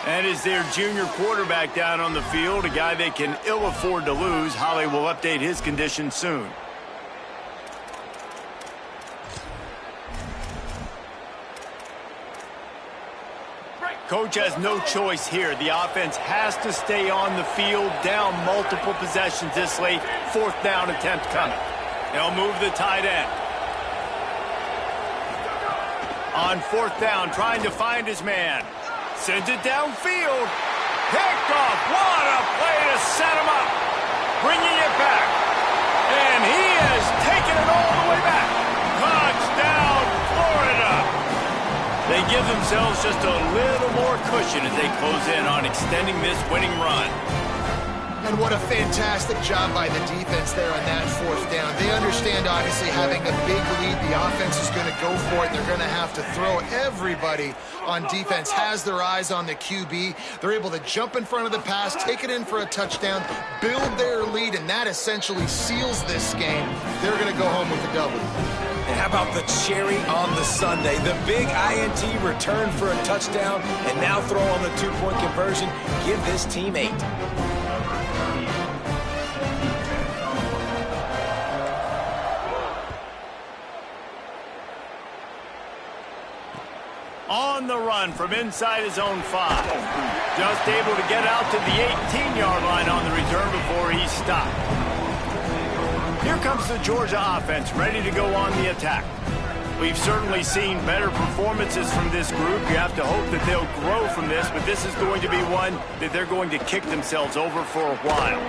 And is their junior quarterback down on the field, a guy they can ill afford to lose. Holly will update his condition soon. Coach has no choice here. The offense has to stay on the field, down multiple possessions this late. 4th down attempt coming. They'll move the tight end. On 4th down, trying to find his man. Sends it downfield. Picked off. What a play to set him up. Bringing it back. And he has taken it all the way back. Touchdown, Florida. They give themselves just a little more cushion as they close in on extending this winning run. And what a fantastic job by the defense there on that 4th down. They understand, obviously, having a big lead. The offense is going to go for it. They're going to have to throw. Everybody on defense has their eyes on the QB. They're able to jump in front of the pass, take it in for a touchdown, build their lead, and that essentially seals this game. They're going to go home with a W. And how about the cherry on the sundae? The big INT return for a touchdown, and now throw on the 2-point conversion. Give this team 8. On the run from inside his own 5. Just able to get out to the 18-yard line on the return before he stopped. Here comes the Georgia offense, ready to go on the attack. We've certainly seen better performances from this group. You have to hope that they'll grow from this, but this is going to be one that they're going to kick themselves over for a while.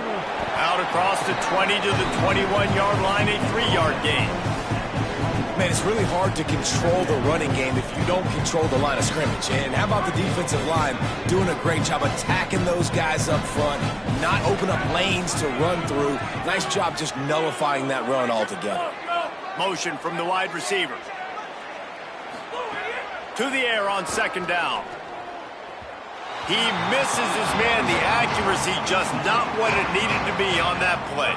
Out across the 20 to the 21-yard line, a 3-yard gain. Man, it's really hard to control the running game if you don't control the line of scrimmage. And how about the defensive line doing a great job attacking those guys up front, not open up lanes to run through. Nice job just nullifying that run altogether. Motion from the wide receiver. To the air on 2nd down. He misses his man. The accuracy just not what it needed to be on that play.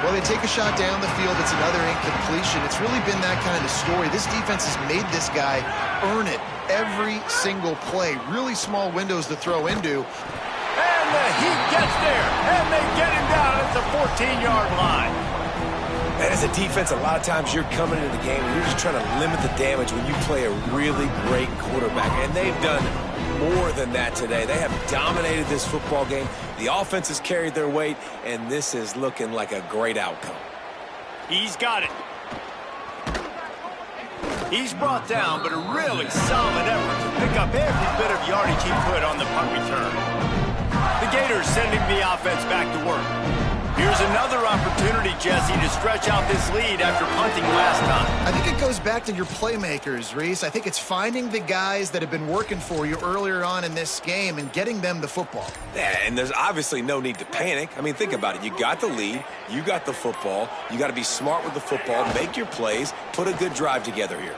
Well, they take a shot down the field. It's another incompletion. It's really been that kind of story. This defense has made this guy earn it every single play. Really small windows to throw into. And the Heat gets there, and they get him down at the 14-yard line. And as a defense, a lot of times you're coming into the game and you're just trying to limit the damage when you play a really great quarterback. And they've done more than that today. They have dominated this football game. The offense has carried their weight, and this is looking like a great outcome. He's got it. He's brought down, but a really solid effort to pick up every bit of yardage he could on the punt return. The Gators sending the offense back to work. Here's another opportunity, Jesse, to stretch out this lead after punting last time. I think it goes back to your playmakers, Reese. I think it's finding the guys that have been working for you earlier on in this game and getting them the football. Yeah, and there's obviously no need to panic. I mean, think about it. You got the lead. You got the football. You got to be smart with the football, make your plays, put a good drive together here.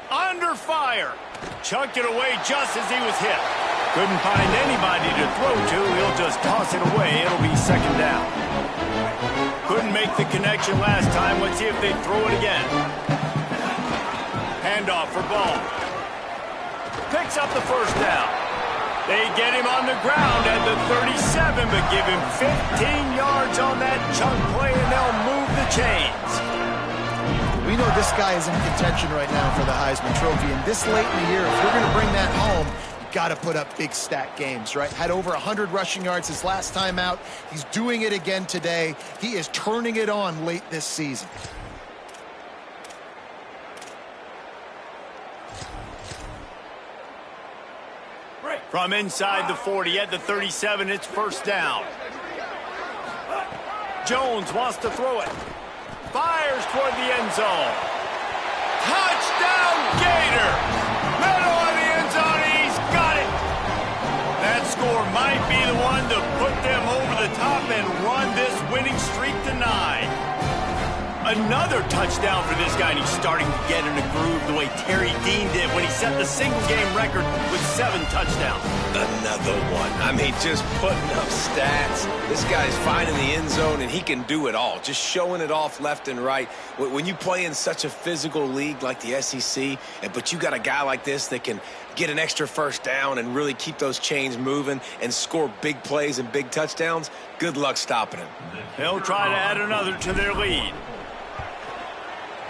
Under fire. Chucked it away just as he was hit. Couldn't find anybody to throw to. He'll just toss it away. It'll be 2nd down. Couldn't make the connection last time. Let's see if they throw it again. Handoff for Ball. Picks up the 1st down. They get him on the ground at the 37, but give him 15 yards on that chunk play, and they'll move the chains. We know this guy is in contention right now for the Heisman Trophy, and this late in the year, if we're going to bring that home, got to put up big stat games, right? Had over 100 rushing yards his last time out. He's doing it again today. He is turning it on late this season. From inside the 40 at the 37, it's 1st down. Jones wants to throw it. Fires toward the end zone. Touchdown, Gator! Middle of the end zone, he's got it! That score might be the one to put them over the top and run this winning streak to 9. A Another touchdown for this guy, and he's starting to get in a groove the way Terry Dean did when he set the single-game record with 7 touchdowns. Another one. I mean, just putting up stats. This guy's finding the end zone, and he can do it all, just showing it off left and right. When you play in such a physical league like the SEC, but you got a guy like this that can get an extra first down and really keep those chains moving and score big plays and big touchdowns, good luck stopping him. They'll try to add another to their lead.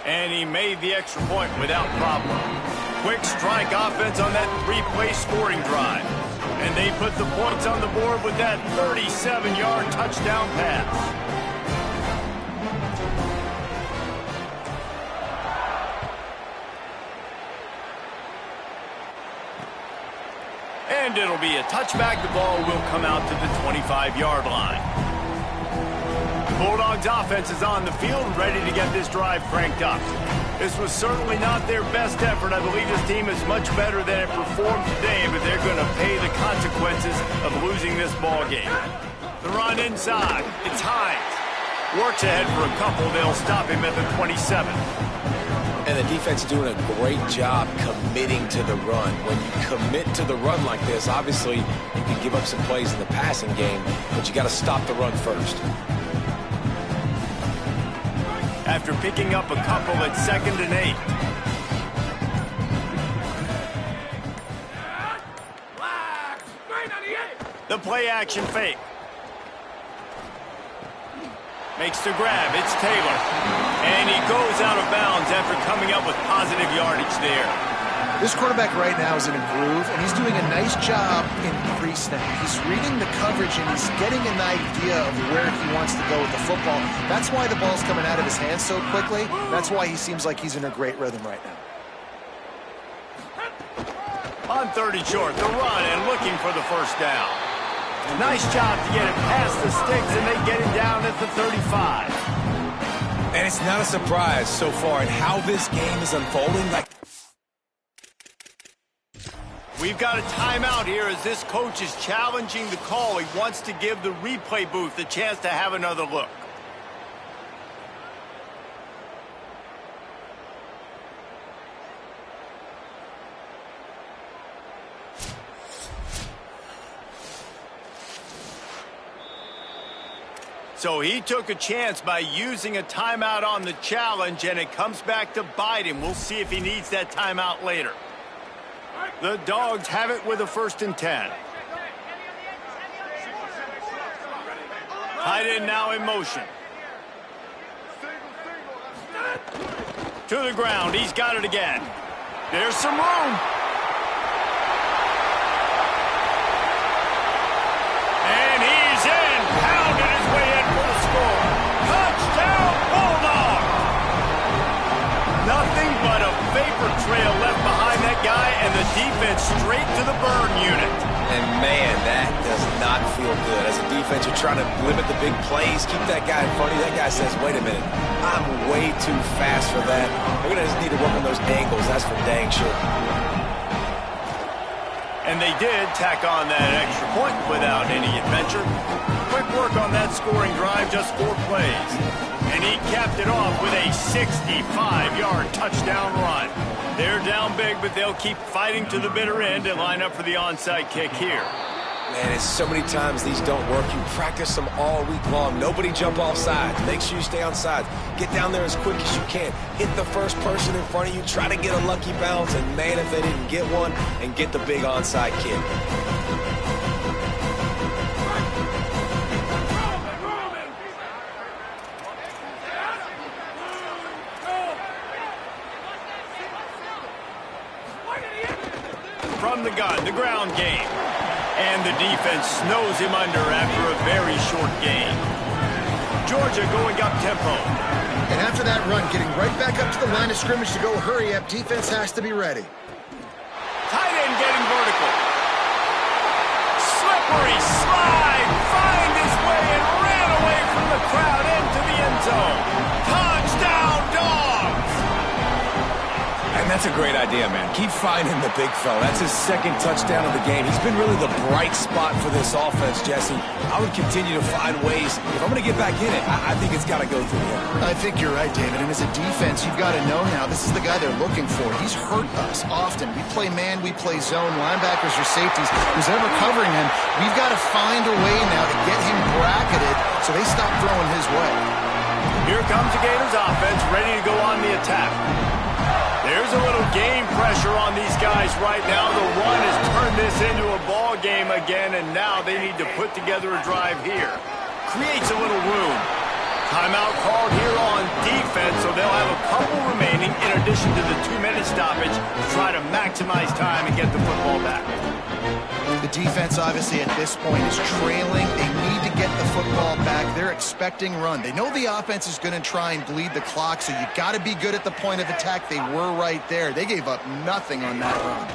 And he made the extra point without problem. Quick strike offense on that 3-play scoring drive. And they put the points on the board with that 37-yard touchdown pass. And it'll be a touchback. The ball will come out to the 25-yard line. The Bulldogs offense is on the field, ready to get this drive cranked up. This was certainly not their best effort. I believe this team is much better than it performed today, but they're going to pay the consequences of losing this ball game. The run inside. It's Hines. Works ahead for a couple. They'll stop him at the 27. And the defense is doing a great job committing to the run. When you commit to the run like this, obviously you can give up some plays in the passing game, but you got to stop the run first. After picking up a couple at 2nd and 8. The play action fake. Makes the grab. It's Taylor. And he goes out of bounds after coming up with positive yardage there. This quarterback right now is in a groove, and he's doing a nice job in pre-snap. He's reading the coverage, and he's getting an idea of where he wants to go with the football. That's why the ball's coming out of his hands so quickly. That's why he seems like he's in a great rhythm right now. On 3rd and short, the run and looking for the first down. Nice job to get it past the sticks, and they get him down at the 35. And it's not a surprise so far in how this game is unfolding. We've got a timeout here as this coach is challenging the call. He wants to give the replay booth a chance to have another look. So he took a chance by using a timeout on the challenge, and it comes back to bite him. We'll see if he needs that timeout later. The Dogs have it with a 1st and 10. Tight end now in motion. To the ground. He's got it again. There's some room. And he's in. Pounded his way in for the score. Touchdown, Bulldogs! Nothing but a vapor trail left behind that guy, and the defense straight to the burn unit. And, man, that does not feel good. As a defense, you're trying to limit the big plays, keep that guy in front of you. That guy says, wait a minute, I'm way too fast for that. We're going to just need to work on those angles. That's for dang sure. And they did tack on that extra point without any adventure. Quick work on that scoring drive, just 4 plays. And he capped it off with a 65-yard touchdown run. They're down big, but they'll keep fighting to the bitter end and line up for the onside kick here. Man, it's so many times these don't work. You practice them all week long. Nobody jump off sides. Make sure you stay on sides. Get down there as quick as you can. Hit the first person in front of you. Try to get a lucky bounce. And, man, if they didn't get one, and get the big onside kick. From the gun, the ground game. And the defense snows him under after a very short game. Georgia going up tempo. And after that run, getting right back up to the line of scrimmage to go hurry up, defense has to be ready. Tight end getting vertical. Slippery slide. Find his way and ran away from the crowd into the end zone. Touchdown, Dogs! And That's a great idea, man. Keep finding the big fella. That's his second touchdown of the game. He's been really the bright spot for this offense, Jesse. I would continue to find ways. If I'm going to get back in it, I think it's got to go through him. I think you're right, David. And as a defense, you've got to know now this is the guy they're looking for. He's hurt us often. We play man, we play zone, linebackers or safeties. Who's ever covering him, we've got to find a way now to get him bracketed so they stop throwing his way. Here comes the Gators offense, ready to go on the attack. There's a little game pressure on these guys right now. The run has turned this into a ball game again, and now they need to put together a drive here. Creates a little room. Timeout called here on defense, so they'll have a couple remaining in addition to the 2-minute stoppage to try to maximize time and get the football back. The defense, obviously, at this point is trailing. They need to get the football back. They're expecting run. They know the offense is going to try and bleed the clock, so you got to be good at the point of attack. They were right there. They gave up nothing on that run.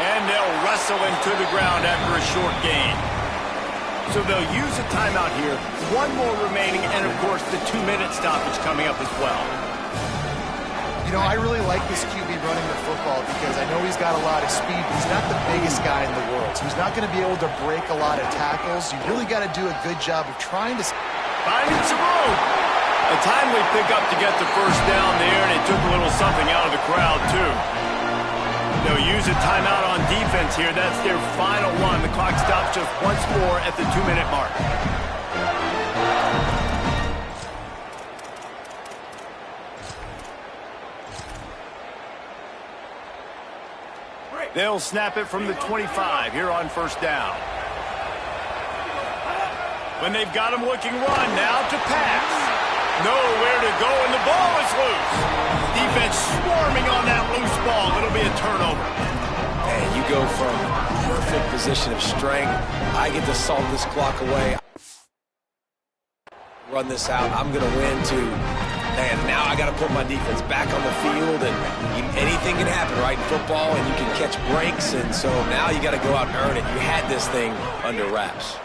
And they'll wrestle him to the ground after a short gain. So they'll use a timeout here. One more remaining, and, of course, the 2-minute stoppage coming up as well. You know, I really like this QB running the football because I know he's got a lot of speed. He's not the biggest guy in the world, so he's not going to be able to break a lot of tackles. You really got to do a good job of trying to... Finding some room. A timely pickup to get the first down there, and it took a little something out of the crowd, too. They'll use a timeout on defense here. That's their final one. The clock stops just once more at the 2-minute mark. They'll snap it from the 25 here on first down. When they've got him looking run, now to pass. Nowhere to go, and the ball is loose. Defense swarming on that loose ball. It'll be a turnover. And you go from perfect position of strength. I get to salt this clock away. Run this out. I'm going to win too. Man, now I got to put my defense back on the field, and anything can happen, right, in football, and you can catch breaks, and so now you got to go out and earn it. You had this thing under wraps.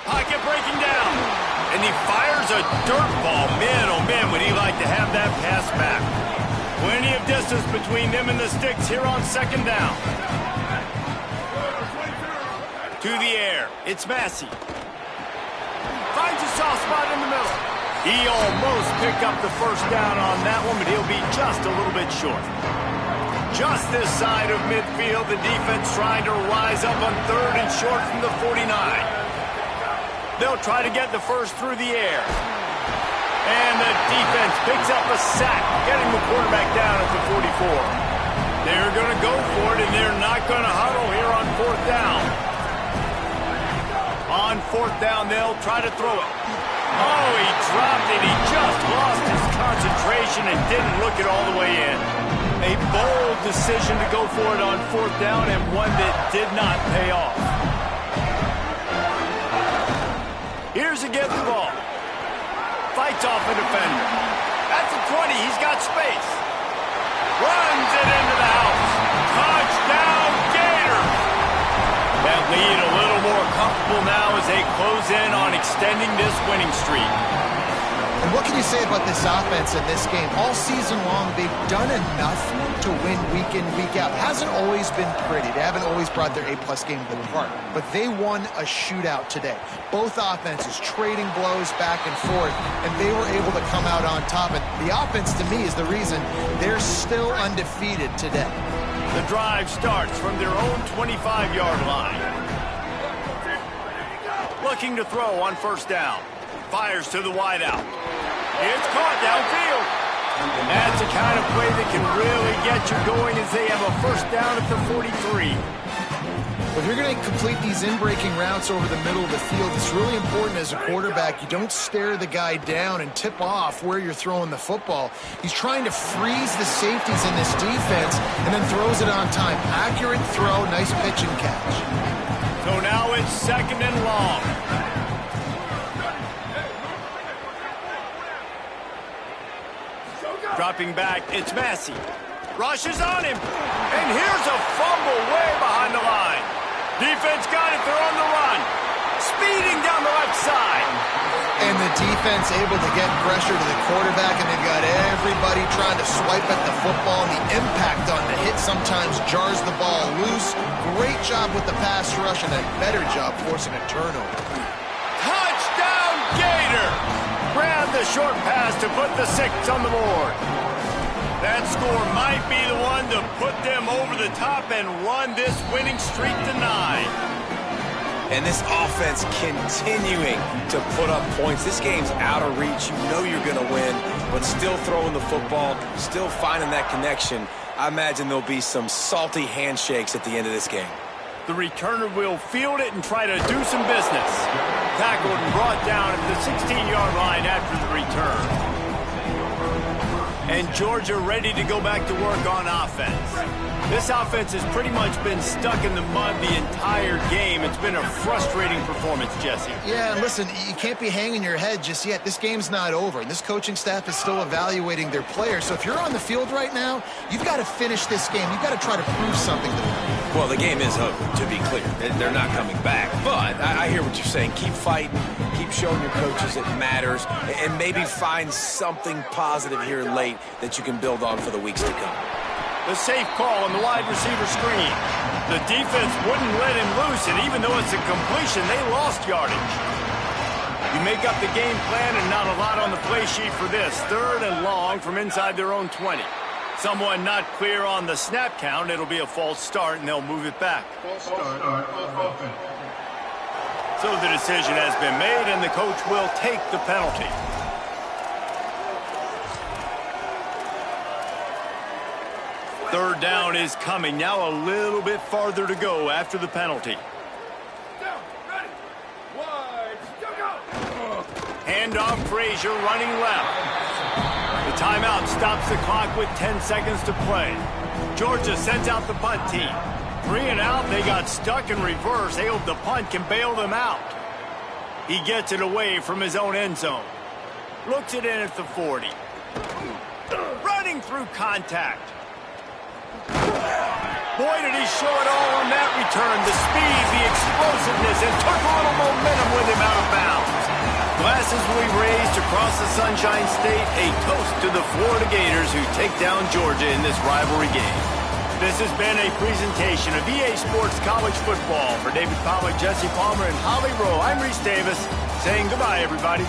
Pocket breaking down, and he fires a dirt ball. Man, oh man, would he like to have that pass back. Plenty of distance between them and the sticks here on second down. To the air, it's Massey. Finds a soft spot in the middle. He almost picked up the first down on that one, but he'll be just a little bit short. Just this side of midfield, the defense trying to rise up on 3rd and short from the 49. They'll try to get the first through the air. And the defense picks up a sack, getting the quarterback down at the 44. They're going to go for it, and they're not going to huddle here on 4th down. On 4th down, they'll try to throw it. Oh, he dropped it. He just lost his concentration and didn't look it all the way in. A bold decision to go for it on 4th down, and one that did not pay off. Here's a get the ball. Fights off a defender. That's a 20. He's got space. Runs it into the house. Touchdown, Gators. That lead a little more comfortable now as they close in on extending this winning streak. And what can you say about this offense in this game? All season long, they've done enough to win week in, week out. It hasn't always been pretty. They haven't always brought their A-plus game to the park. But they won a shootout today. Both offenses trading blows back and forth, and they were able to come out on top. And the offense, to me, is the reason they're still undefeated today. The drive starts from their own 25-yard line. Looking to throw on first down. Fires to the wideout. It's caught downfield. And that's the kind of play that can really get you going as they have a first down at the 43. If you're going to complete these in-breaking routes over the middle of the field, it's really important as a quarterback you don't stare the guy down and tip off where you're throwing the football. He's trying to freeze the safeties in this defense and then throws it on time. Accurate throw, nice pitch and catch. So now it's 2nd and long. Dropping back, it's Massey. Rushes on him. And here's a fumble way behind the line. Defense got it, they're on the run. Speeding down the left side. And the defense able to get pressure to the quarterback, and they've got everybody trying to swipe at the football, and the impact on the hit sometimes jars the ball loose. Great job with the pass rush and a better job forcing a turnover. Touchdown, Gator! Grab the short pass to put the 6 on the board. That score might be the one to put them over the top and run this winning streak to 9. And this offense continuing to put up points. This game's out of reach. You know you're going to win, but still throwing the football, still finding that connection. I imagine there'll be some salty handshakes at the end of this game. The returner will field it and try to do some business. Tackled and brought down at the 16-yard line after the return. And Georgia ready to go back to work on offense. This offense has pretty much been stuck in the mud the entire game. It's been a frustrating performance, Jesse. Yeah, and listen, you can't be hanging your head just yet. This game's not over, and this coaching staff is still evaluating their players. So if you're on the field right now, you've got to finish this game. You've got to try to prove something to them. Well, the game is over, to be clear. They're not coming back. But I hear what you're saying. Keep fighting. Keep showing your coaches it matters. And maybe find something positive here late that you can build on for the weeks to come. The safe call on the wide receiver screen. The defense wouldn't let him loose, and even though it's a completion, they lost yardage. You make up the game plan and not a lot on the play sheet for this. 3rd and long from inside their own 20. Someone not clear on the snap count. It'll be a false start, and they'll move it back. False start on offense. So the decision has been made, and the coach will take the penalty. Third down is coming. Now a little bit farther to go after the penalty. Down, ready, wide, go! Handoff, Frazier running left. The timeout stops the clock with 10 seconds to play. Georgia sends out the punt team. 3 and out, they got stuck in reverse. They hope the punt can bail them out. He gets it away from his own end zone. Looks it in at the 40. Running through contact. Boy, did he show it all on that return. The speed, the explosiveness, and took a little momentum with him out of bounds. Glasses will be raised across the Sunshine State. A toast to the Florida Gators who take down Georgia in this rivalry game. This has been a presentation of EA Sports College Football. For David Pollack, Jesse Palmer, and Holly Rowe, I'm Reese Davis saying goodbye, everybody.